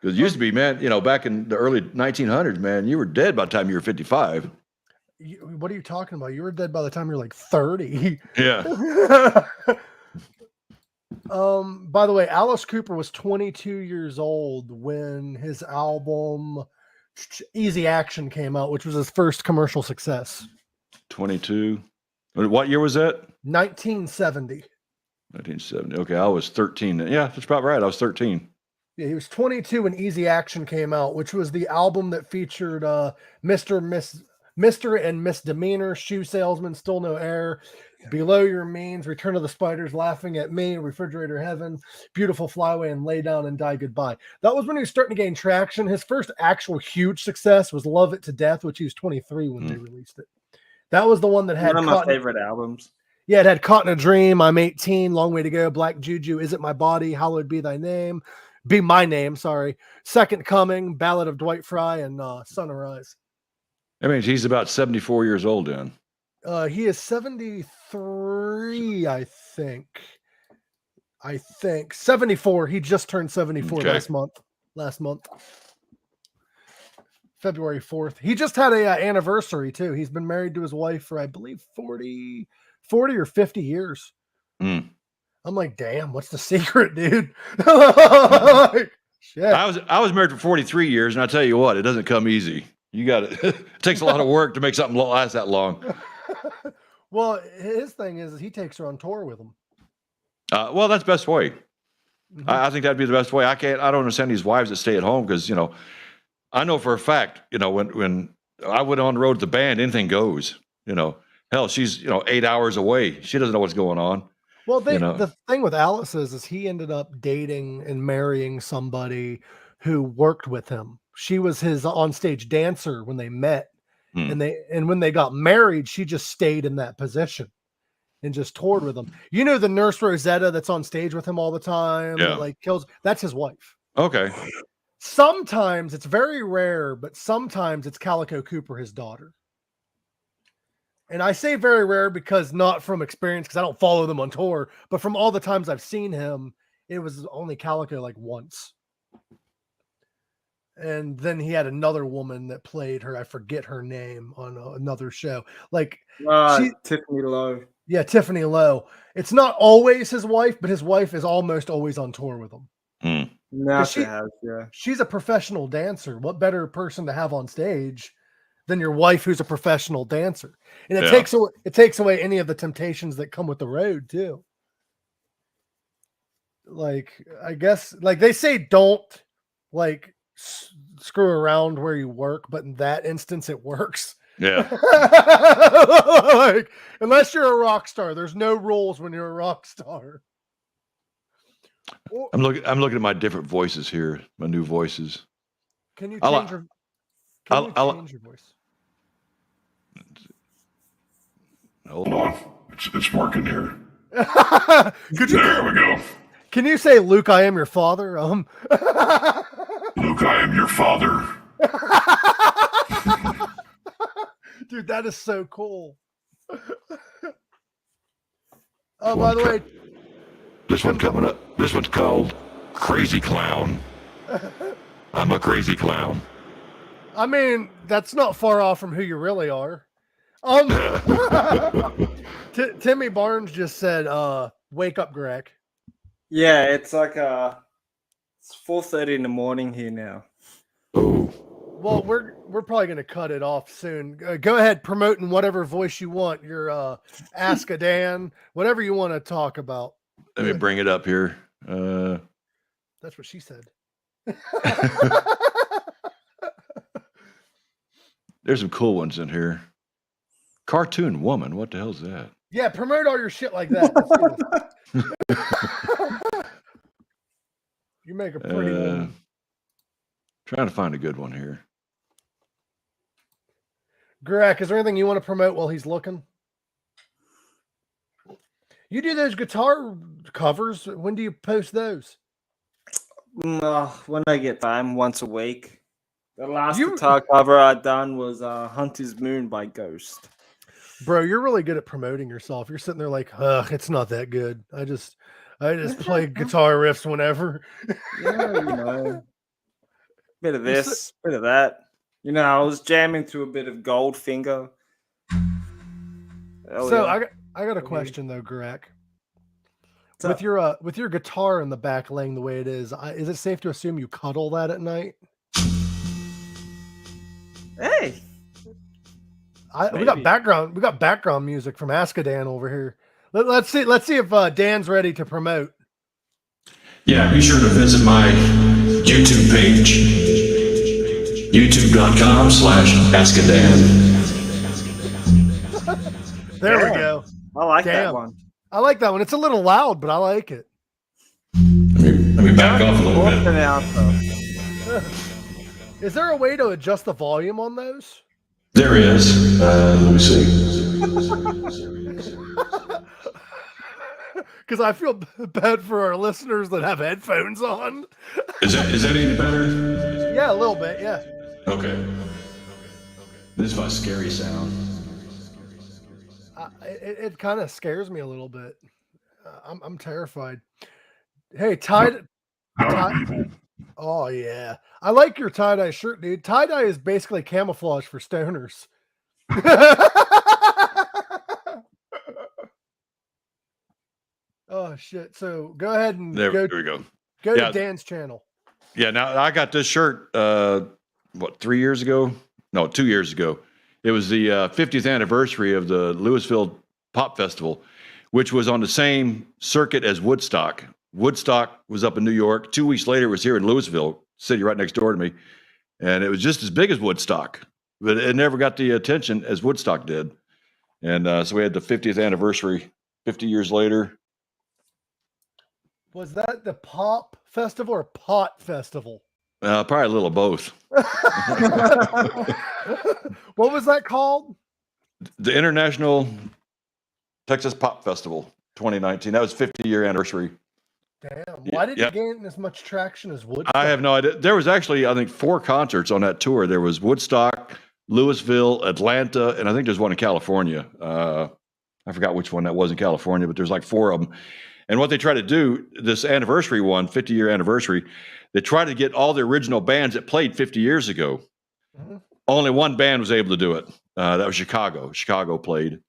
Because it used to be, man, back in the early 1900s, man, you were dead by the time you were 55. What are you talking about? You were dead by the time you're like 30. Yeah. By the way, Alice Cooper was 22 years old when his album Easy Action came out, which was his first commercial success. 22. What year was that? 1970. 1970. Okay, I was 13. Yeah, that's about right. I was 13. Yeah, he was 22 when Easy Action came out, which was the album that featured Mr. and Misdemeanor, Shoe Salesman, Still No Air, Below Your Means, Return of the Spiders, Laughing at Me, Refrigerator Heaven, Beautiful Flyway, and Lay Down and Die Goodbye. That was when he was starting to gain traction. His first actual huge success was Love It to Death, which he was 23 when they released it. That was the one that had one of my favorite albums. Yeah, it had Caught in a Dream, I'm 18, Long Way to Go, Black Juju, Is It My Body, Hallowed Be Thy Name, Be My Name, sorry, Second Coming, Ballad of Dwight Fry, and Sunrise. I mean, he's about 74 years old then. He is 73, I think. 74. He just turned 74 last month. February 4th. He just had a anniversary too. He's been married to his wife for, I believe, 40 or 50 years. I'm like, damn, what's the secret, dude? Like, shit. I was married for 43 years, and I tell you what, it doesn't come easy. You got it. It takes a lot of work to make something last that long. Well, his thing is he takes her on tour with him. Well, that's the best way. I think that'd be the best way. I don't understand these wives that stay at home because, I know for a fact, when I went on the road with the band, anything goes, hell, she's, 8 hours away. She doesn't know what's going on. Well, the thing with Alice is he ended up dating and marrying somebody who worked with him. She was his onstage dancer when they met, and when they got married, she just stayed in that position and just toured with him. The nurse Rosetta that's on stage with him all the time, that's his wife. Okay. Sometimes it's very rare, but sometimes it's Calico Cooper, his daughter. And I say very rare because not from experience, because I don't follow them on tour, but from all the times I've seen him, it was only Calico like once. And then he had another woman that played her. I forget her name on another show. Tiffany Lowe. Yeah, Tiffany Lowe. It's not always his wife, but his wife is almost always on tour with him. Now she has, yeah. She's a professional dancer. What better person to have on stage than your wife, who's a professional dancer? And it takes away any of the temptations that come with the road too. Like, I guess, like they say, don't screw around where you work, but in that instance, it works. Yeah. Unless you're a rock star, there's no rules when you're a rock star. I'm looking at my different voices here, my new voices. Can you change your voice? Hold on. It's working here. There we go. Can you say, Luke, I am your father? Luke, I am your father. Dude, that is so cool. Oh, by the way, this one coming up. This one's called Crazy Clown. I'm a crazy clown. I mean, that's not far off from who you really are. Timmy Barnes just said, wake up, Gorak. Yeah, it's like it's 4:30 in the morning here now. Oh. Well, we're probably going to cut it off soon. Go ahead, promote in whatever voice you want. Your Ask a Dan, whatever you want to talk about. Let me bring it up here. That's what she said. There's some cool ones in here. Cartoon Woman. What the hell's that? Yeah, promote all your shit like that. You make a pretty one. Trying to find a good one here. Gorak, is there anything you want to promote while he's looking? You do those guitar covers. When do you post those? When I get time, once a week. The last guitar cover I done was Hunter's Moon by Ghost. Bro, you're really good at promoting yourself. You're sitting there like, it's not that good. I just play guitar riffs whenever. Yeah, Bit of this, bit of that. You know, I was jamming through a bit of Goldfinger. So I got a question though, Gorak. With your guitar in the back laying the way it is it safe to assume you cuddle that at night? Hey, we got background music from Askadan over here. Let's see if Dan's ready to promote. Yeah, be sure to visit my YouTube page, youtube.com/askadan. There we go. I like that one. I like that one. It's a little loud, but I like it. Let me back off a little bit. Is there a way to adjust the volume on those? There is. Let me see. Because I feel bad for our listeners that have headphones on. Is that any better? Yeah, a little bit. Yeah. Okay. This is my scary sound. It kind of scares me a little bit. I'm terrified. Hey, tie. Oh yeah, I like your tie-dye shirt, dude. Tie-dye is basically camouflage for stoners. Oh shit! So go ahead and there we go. Go to Dan's channel. Yeah, now I got this shirt. 3 years ago? No, 2 years ago. It was the 50th anniversary of the Louisville Pop Festival, which was on the same circuit as Woodstock. Woodstock was up in New York. 2 weeks later, it was here in Louisville, city right next door to me. And it was just as big as Woodstock, but it never got the attention as Woodstock did. And so we had the 50th anniversary 50 years later. Was that the Pop Festival or Pot Festival? Probably a little of both. What was that called? The International Texas Pop Festival 2019. That was 50-year anniversary. Damn. Why did it gain as much traction as Woodstock? I have no idea. There was actually, I think, 4 concerts on that tour. There was Woodstock, Louisville, Atlanta, and I think there's one in California. I forgot which one that was in California, but there's like 4 of them. And what they try to do, this anniversary one, 50-year anniversary, they try to get all the original bands that played 50 years ago. Mm-hmm. Only one band was able to do it. That was Chicago. Chicago played.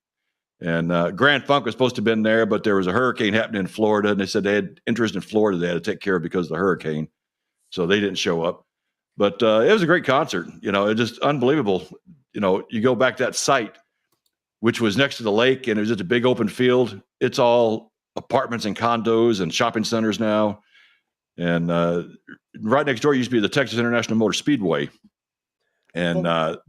And Grand Funk was supposed to have been there, but there was a hurricane happening in Florida, and they said they had interest in Florida they had to take care of because of the hurricane. So they didn't show up. But it was a great concert. You know, it was just unbelievable. You know, you go back to that site, which was next to the lake, and it was just a big open field. It's all apartments and condos and shopping centers now. And right next door used to be the Texas International Motor Speedway. And the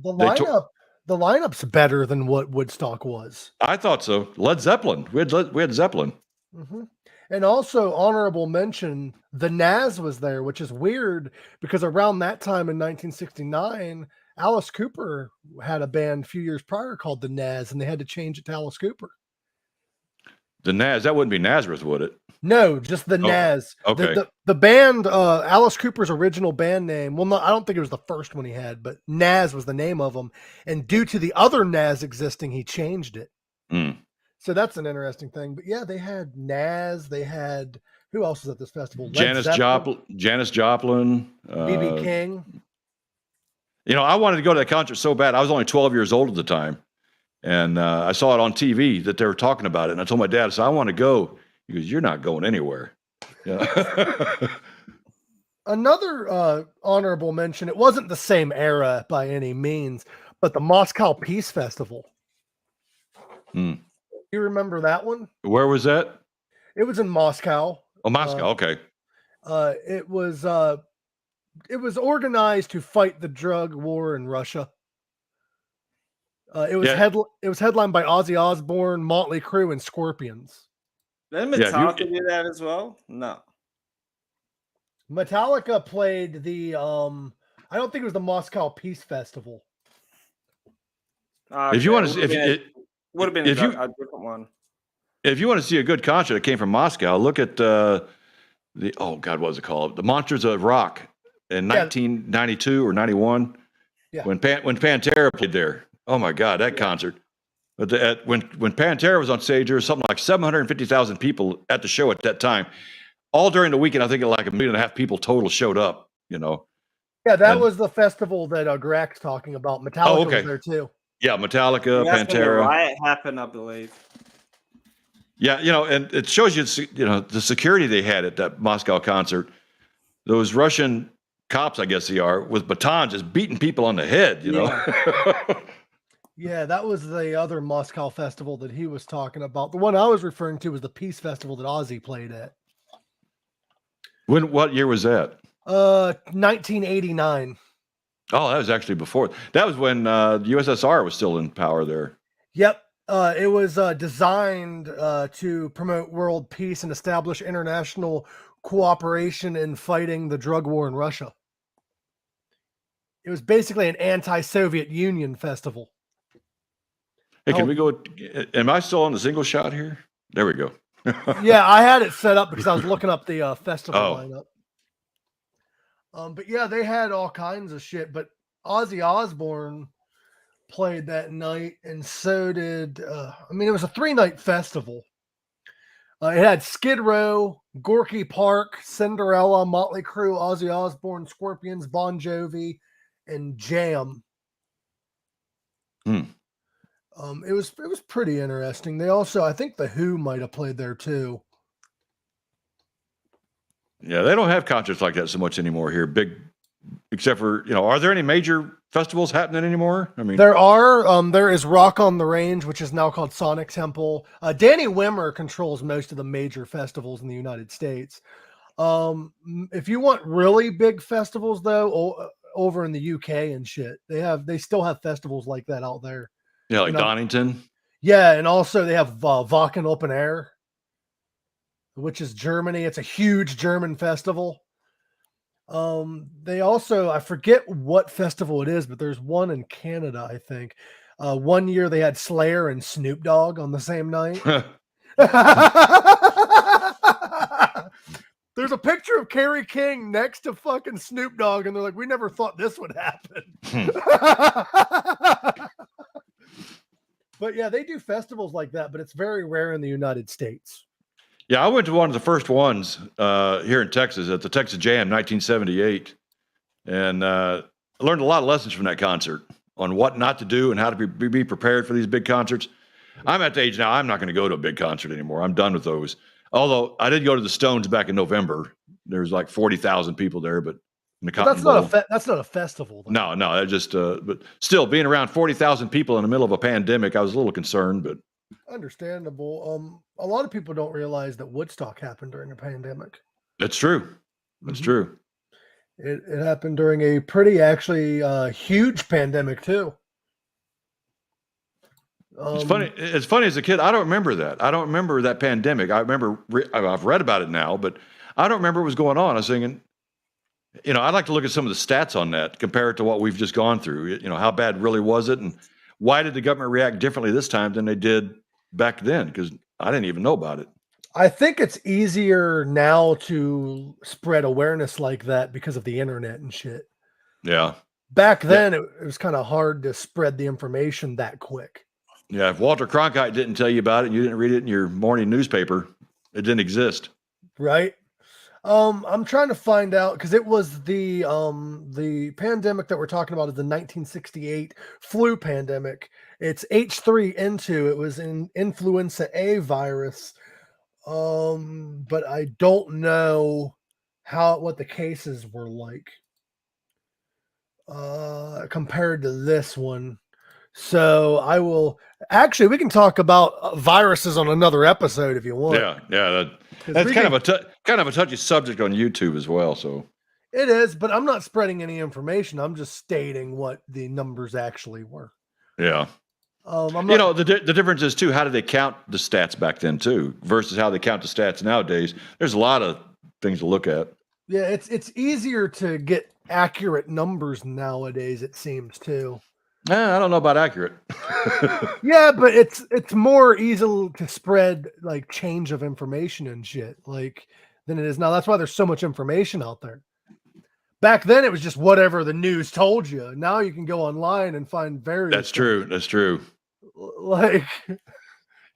lineup's better than what Woodstock was. I thought so. Led Zeppelin. We had Zeppelin. Mm-hmm. And also honorable mention, the Nas was there, which is weird because around that time in 1969, Alice Cooper had a band a few years prior called the Nas, and they had to change it to Alice Cooper. The Nas, that wouldn't be Nazareth, would it? No, just the Nas. Okay. The band, Alice Cooper's original band name. Well, no, I don't think it was the first one he had, but Nas was the name of them. And due to the other Nas existing, he changed it. Mm. So that's an interesting thing. But yeah, they had Nas. They had, who else was at this festival? Janis Joplin. B.B. King. You know, I wanted to go to that concert so bad. I was only 12 years old at the time. And I saw it on TV that they were talking about it. And I told my dad, I said, I want to go. He goes, you're not going anywhere. Yeah. Another honorable mention, it wasn't the same era by any means, but the Moscow Peace Festival. Hmm. You remember that one? Where was that? It was in Moscow. Oh, Moscow. Okay. It was organized to fight the drug war in Russia. It was headlined by Ozzy Osbourne, Motley Crue, and Scorpions. Didn't Metallica do that as well? No. Metallica played the I don't think it was the Moscow Peace Festival. If you want to see, would have been a different one. If you want to see a good concert that came from Moscow, look at what was it called? The Monsters of Rock in 1992 or 91. Yeah. When Pantera played there. Oh my God, that concert! But when Pantera was on stage, there was something like 750,000 people at the show at that time. All during the weekend, I think like 1.5 million people total showed up. You know, Yeah, that And- was the festival that Grak's talking about. Metallica was there too. Yeah, Metallica, That's when the Pantera. riot happened, I believe. Yeah, and it shows you, the security they had at that Moscow concert. Those Russian cops, I guess they are, with batons just beating people on the head, you know. Yeah, that was the other Moscow festival that he was talking about. The one I was referring to was the Peace Festival that Ozzy played at. What year was that? 1989. Oh, that was actually before. That was when the USSR was still in power there. Yep. It was designed to promote world peace and establish international cooperation in fighting the drug war in Russia. It was basically an anti-Soviet Union festival. Hey, can we go? Am I still on the single shot here? There we go. Yeah, I had it set up because I was looking up the festival lineup. But yeah, they had all kinds of shit. But Ozzy Osbourne played that night, and so did. It was a 3-night festival. It had Skid Row, Gorky Park, Cinderella, Motley Crue, Ozzy Osbourne, Scorpions, Bon Jovi, and Jam. It was pretty interesting. They also, I think, the Who might have played there too. Yeah, they don't have concerts like that so much anymore here. Big, except for are there any major festivals happening anymore? I mean, there are. There is Rock on the Range, which is now called Sonic Temple. Danny Wimmer controls most of the major festivals in the United States. If you want really big festivals, though, over in the UK and shit, they still have festivals like that out there. Yeah, like Donington. Yeah, and also they have Wacken Open Air, which is Germany. It's a huge German festival. They also, I forget what festival it is, but there's one in Canada, I think. One year they had Slayer and Snoop Dogg on the same night. There's a picture of Kerry King next to fucking Snoop Dogg, and they're like, we never thought this would happen. But yeah, they do festivals like that, but it's very rare in the United States. Yeah, I went to one of the first ones here in Texas at the Texas Jam, 1978, and I learned a lot of lessons from that concert on what not to do and how to be prepared for these big concerts. I'm at the age now, I'm not going to go to a big concert anymore. I'm done with those. Although I did go to the Stones back in November. There was like 40,000 people there, but that's not a festival, though. No, that just but still being around 40,000 people in the middle of a pandemic, I was a little concerned, but understandable. A lot of people don't realize that Woodstock happened during a pandemic. That's true. That's true. It happened during a pretty huge pandemic too. It's funny. It's funny as a kid. I don't remember that. I don't remember that pandemic. I remember I've read about it now, but I don't remember what was going on. I was thinking, I'd like to look at some of the stats on that, compare it to what we've just gone through. How bad really was it, and why did the government react differently this time than they did back then? Because I didn't even know about it. I think it's easier now to spread awareness like that because of the internet and shit. Yeah. Back then, it was kind of hard to spread the information that quick. Yeah, if Walter Cronkite didn't tell you about it and you didn't read it in your morning newspaper, it didn't exist. Right. I'm trying to find out because it was the pandemic that we're talking about is the 1968 flu pandemic. It's H3N2. It was an influenza A virus. But I don't know what the cases were like compared to this one. So we can talk about viruses on another episode if you want. Yeah. That's kind of a touchy subject on YouTube as well. So it is, but I'm not spreading any information. I'm just stating what the numbers actually were. Yeah. The difference is too, how did they count the stats back then too, versus how they count the stats nowadays? There's a lot of things to look at. Yeah, it's easier to get accurate numbers nowadays, it seems too. I don't know about accurate. Yeah, but it's more easy to spread like change of information and shit like than it is now. That's why there's so much information out there. Back then it was just whatever the news told you. Now you can go online and find various. That's true. That's true. Like,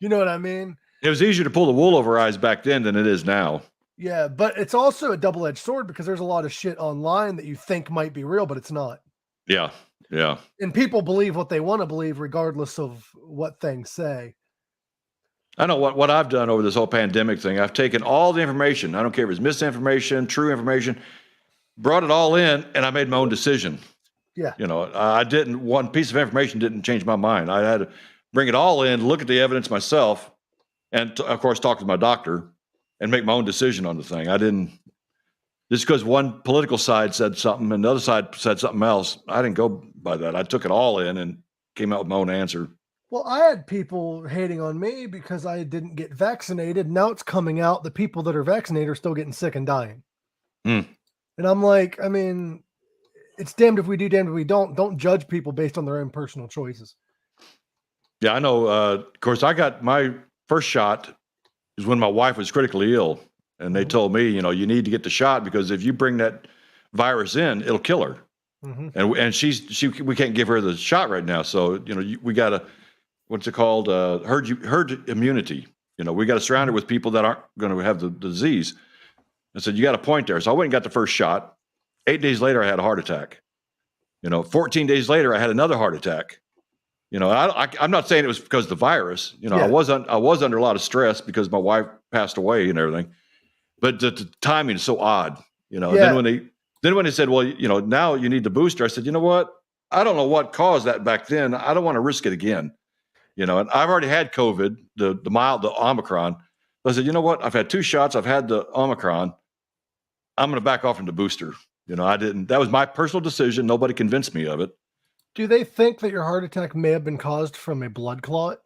you know what I mean? It was easier to pull the wool over our eyes back then than it is now. Yeah, but it's also a double-edged sword because there's a lot of shit online that you think might be real, but it's not. Yeah. Yeah. And people believe what they want to believe regardless of what things say. I know what I've done over this whole pandemic thing. I've taken all the information. I don't care if it's misinformation, true information, brought it all in, and I made my own decision. Yeah. You know, one piece of information didn't change my mind. I had to bring it all in, look at the evidence myself, and of course, talk to my doctor and make my own decision on the thing. I didn't, just because one political side said something and the other side said something else, I didn't go by that. I took it all in and came out with my own answer. Well, I had people hating on me because I didn't get vaccinated. Now it's coming out the people that are vaccinated are still getting sick and dying. Mm. And I'm like, I mean, it's damned if we do, damned if we don't. Don't judge people based on their own personal choices. Yeah, I know. Of course, I got my first shot is when my wife was critically ill. And they told me, you know, you need to get the shot because if you bring that virus in, it'll kill her. And we can't give her the shot right now. So, you know, we got to, what's it called? Herd immunity. You know, we got to surround her with people that aren't going to have the disease. I said, you got a point there. So I went and got the first shot. 8 days later, I had a heart attack. You know, 14 days later, I had another heart attack. You know, I'm not saying it was because of the virus. You know, I was under a lot of stress because my wife passed away and everything. But the timing is so odd. You know, then when they said, well, you know, now you need the booster, I said, you know what? I don't know what caused that back then. I don't want to risk it again. You know, and I've already had COVID, the Omicron. I said, you know what? I've had 2 shots. I've had the Omicron. I'm going to back off from the booster. You know, that was my personal decision. Nobody convinced me of it. Do they think that your heart attack may have been caused from a blood clot?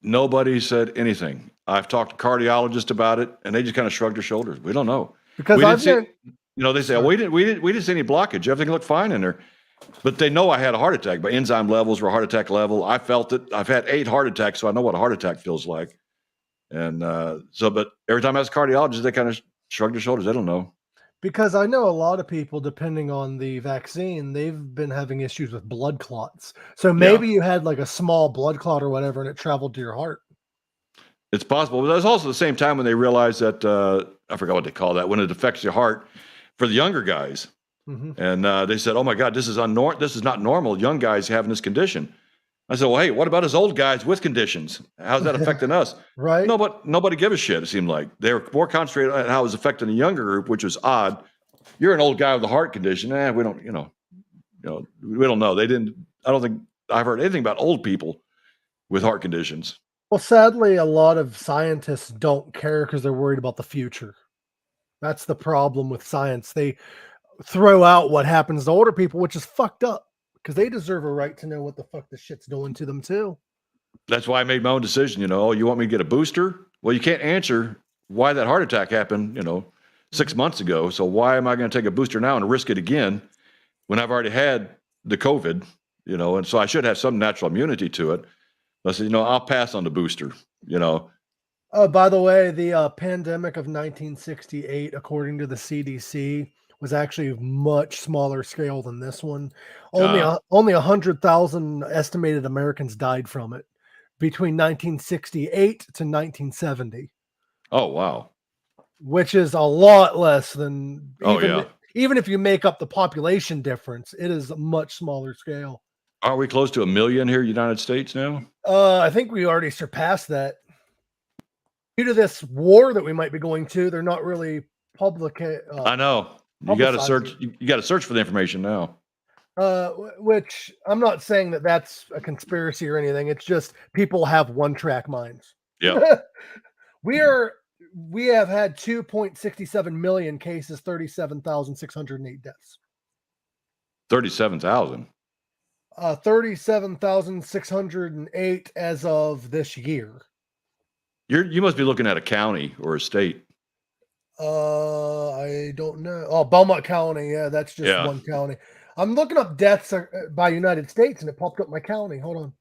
Nobody said anything. I've talked to cardiologists about it, and they just kind of shrugged their shoulders. We don't know. Because they say, oh, we didn't see any blockage. Everything looked fine in there. But they know I had a heart attack. My enzyme levels were heart attack level. I felt it. I've had 8 heart attacks, so I know what a heart attack feels like. And but every time I was a cardiologist, they kind of shrugged their shoulders. They don't know. Because I know a lot of people, depending on the vaccine, they've been having issues with blood clots. So maybe you had like a small blood clot or whatever, and it traveled to your heart. It's possible. But that's also the same time when they realize that, I forgot what they call that, when it affects your heart for the younger guys. And they said, oh my God, this is not normal. Young guys having this condition. I said, well, hey, what about us old guys with conditions? How's that affecting us? Right. Nobody give a shit, it seemed like. They were more concentrated on how it was affecting the younger group, which was odd. You're an old guy with a heart condition. We don't, we don't know. I don't think I've heard anything about old people with heart conditions. Well, sadly, a lot of scientists don't care because they're worried about the future. That's the problem with science. They throw out what happens to older people, which is fucked up. Because they deserve a right to know what the fuck the shit's doing to them too. That's why I made my own decision. You know, you want me to get a booster? Well, you can't answer why that heart attack happened, 6 months ago. So why am I going to take a booster now and risk it again when I've already had the COVID, and so I should have some natural immunity to it. I said, I'll pass on the booster, Oh, by the way, the pandemic of 1968, according to the CDC, was actually much smaller scale than this one. Only 100,000 estimated Americans died from it between 1968 to 1970. Oh, wow. Which is a lot less than even if you make up the population difference, it is a much smaller scale. Aren't we close to 1 million here in the United States now? I think we already surpassed that. Due to this war that we might be going to, they're not really public. I know. You got to search. You got to search for the information now. Which I'm not saying that that's a conspiracy or anything. It's just people have one-track minds. Yeah. We have had 2.67 million cases, 37,608 deaths. 37,000. 37,608 as of this year. You must be looking at a county or a state. I don't know. Oh, Belmont County. Yeah, that's just one county. I'm looking up deaths by United States, and it popped up my county. Hold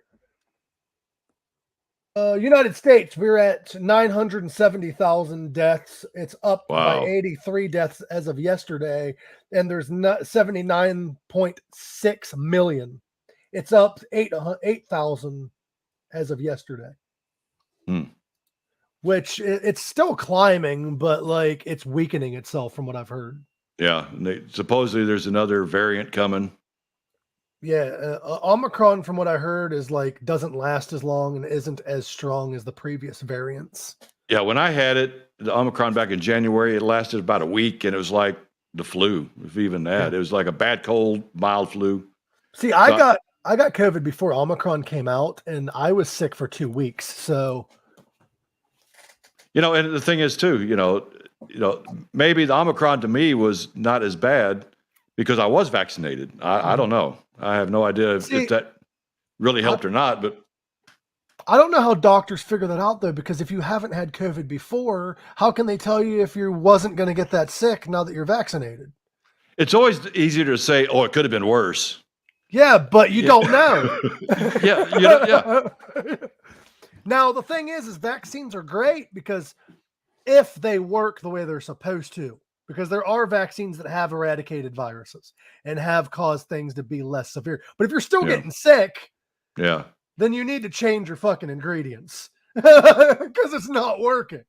on. United States, we're at 970,000 deaths. It's up by 83 deaths as of yesterday, and there's 79.6 million. It's up 8,000 as of yesterday. which it's still climbing, but like it's weakening itself from what I've heard. Yeah, and supposedly there's another variant coming. Yeah, Omicron, from what I heard, is like doesn't last as long and isn't as strong as the previous variants. Yeah, when I had it, the Omicron back in January, it lasted about a week, and it was like the flu, if even that. It was like a bad cold, mild flu. See, I got COVID before Omicron came out, and I was sick for 2 weeks. So, and the thing is too, maybe the Omicron to me was not as bad because I was vaccinated. I don't know. I have no idea if that really helped or not, but I don't know how doctors figure that out though, because if you haven't had COVID before, how can they tell you if you wasn't going to get that sick now that you're vaccinated? It's always easier to say, "Oh, it could have been worse." Yeah, but you don't know. Yeah. Now the thing is vaccines are great because if they work the way they're supposed to, because there are vaccines that have eradicated viruses and have caused things to be less severe. But if you're still getting sick, then you need to change your fucking ingredients because it's not working.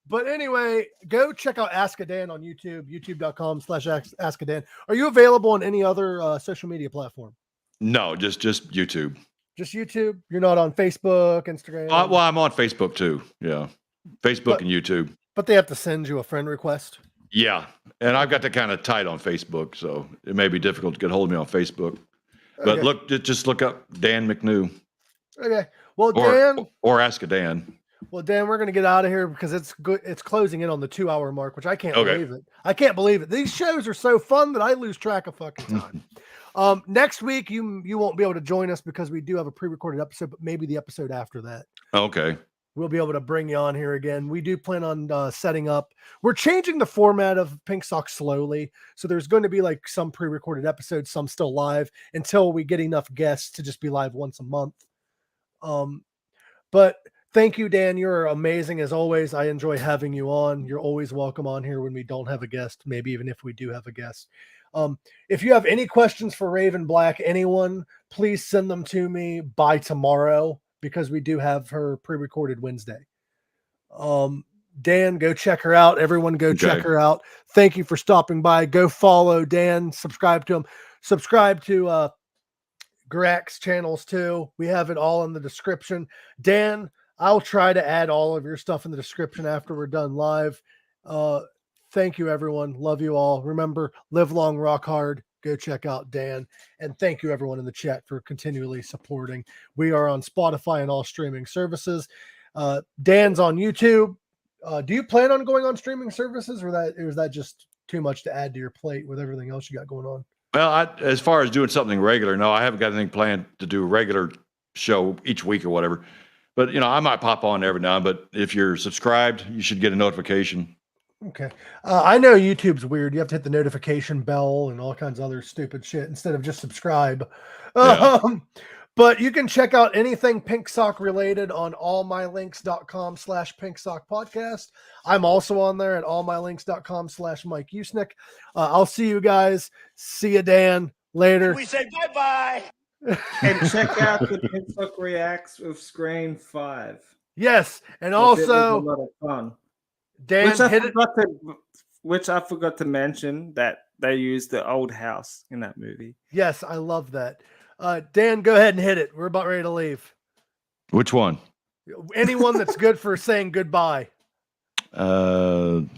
But anyway, go check out Ask a Dan on YouTube, youtube.com/Ask a Dan. Are you available on any other social media platform? No, just YouTube. Just YouTube? You're not on Facebook, Instagram? Well, I'm on Facebook too. Yeah. Facebook and YouTube. But they have to send you a friend request? Yeah. And I've got that kind of tight on Facebook, so it may be difficult to get hold of me on Facebook. But just look up Dan McNew. Okay. Well, Dan. Or Ask a Dan. Well, Dan, we're going to get out of here because it's good. It's closing in on the 2-hour mark, which I can't believe it. I can't believe it. These shows are so fun that I lose track of fucking time. Next week, you won't be able to join us because we do have a pre-recorded episode, but maybe the episode after that. Okay. We'll be able to bring you on here again. We do plan on setting up. We're changing the format of Pink Sock slowly. So there's going to be like some pre-recorded episodes, some still live until we get enough guests to just be live once a month. But thank you, Dan. You're amazing as always. I enjoy having you on. You're always welcome on here when we don't have a guest, maybe even if we do have a guest. If you have any questions for Raven Black, anyone, please send them to me by tomorrow because we do have her pre-recorded Wednesday. Dan, go check her out. Everyone go check her out. Thank you for stopping by. Go follow Dan. Subscribe to him. Subscribe to Gorak's channels too. We have it all in the description. Dan, I'll try to add all of your stuff in the description after we're done live. Thank you, everyone. Love you all. Remember, live long, rock hard. Go check out Dan. And thank you, everyone in the chat, for continually supporting. We are on Spotify and all streaming services. Dan's on YouTube. Do you plan on going on streaming services, or was that just too much to add to your plate with everything else you got going on? Well, as far as doing something regular, no, I haven't got anything planned to do a regular show each week or whatever. But, I might pop on every now and then. But if you're subscribed, you should get a notification. Okay. I know YouTube's weird. You have to hit the notification bell and all kinds of other stupid shit instead of just subscribe. Yeah. But you can check out anything Pink Sock related on allmylinks.com/Pink Sock Podcast. I'm also on there at allmylinks.com/Mike Usenick. I'll see you guys. See you, Dan. Later. We say bye-bye. And check out the Pink Sock Reacts with Screen 5. Yes. And also, a lot of fun. Dan, which I forgot to mention that they used the old house in that movie. Yes, I love that. Dan, go ahead and hit it. We're about ready to leave. Which one? Anyone that's good for saying goodbye. Night.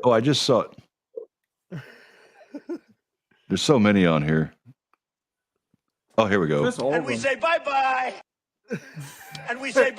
Oh, I just saw it. There's so many on here. Oh, here we go. And we say bye-bye. And we say bye.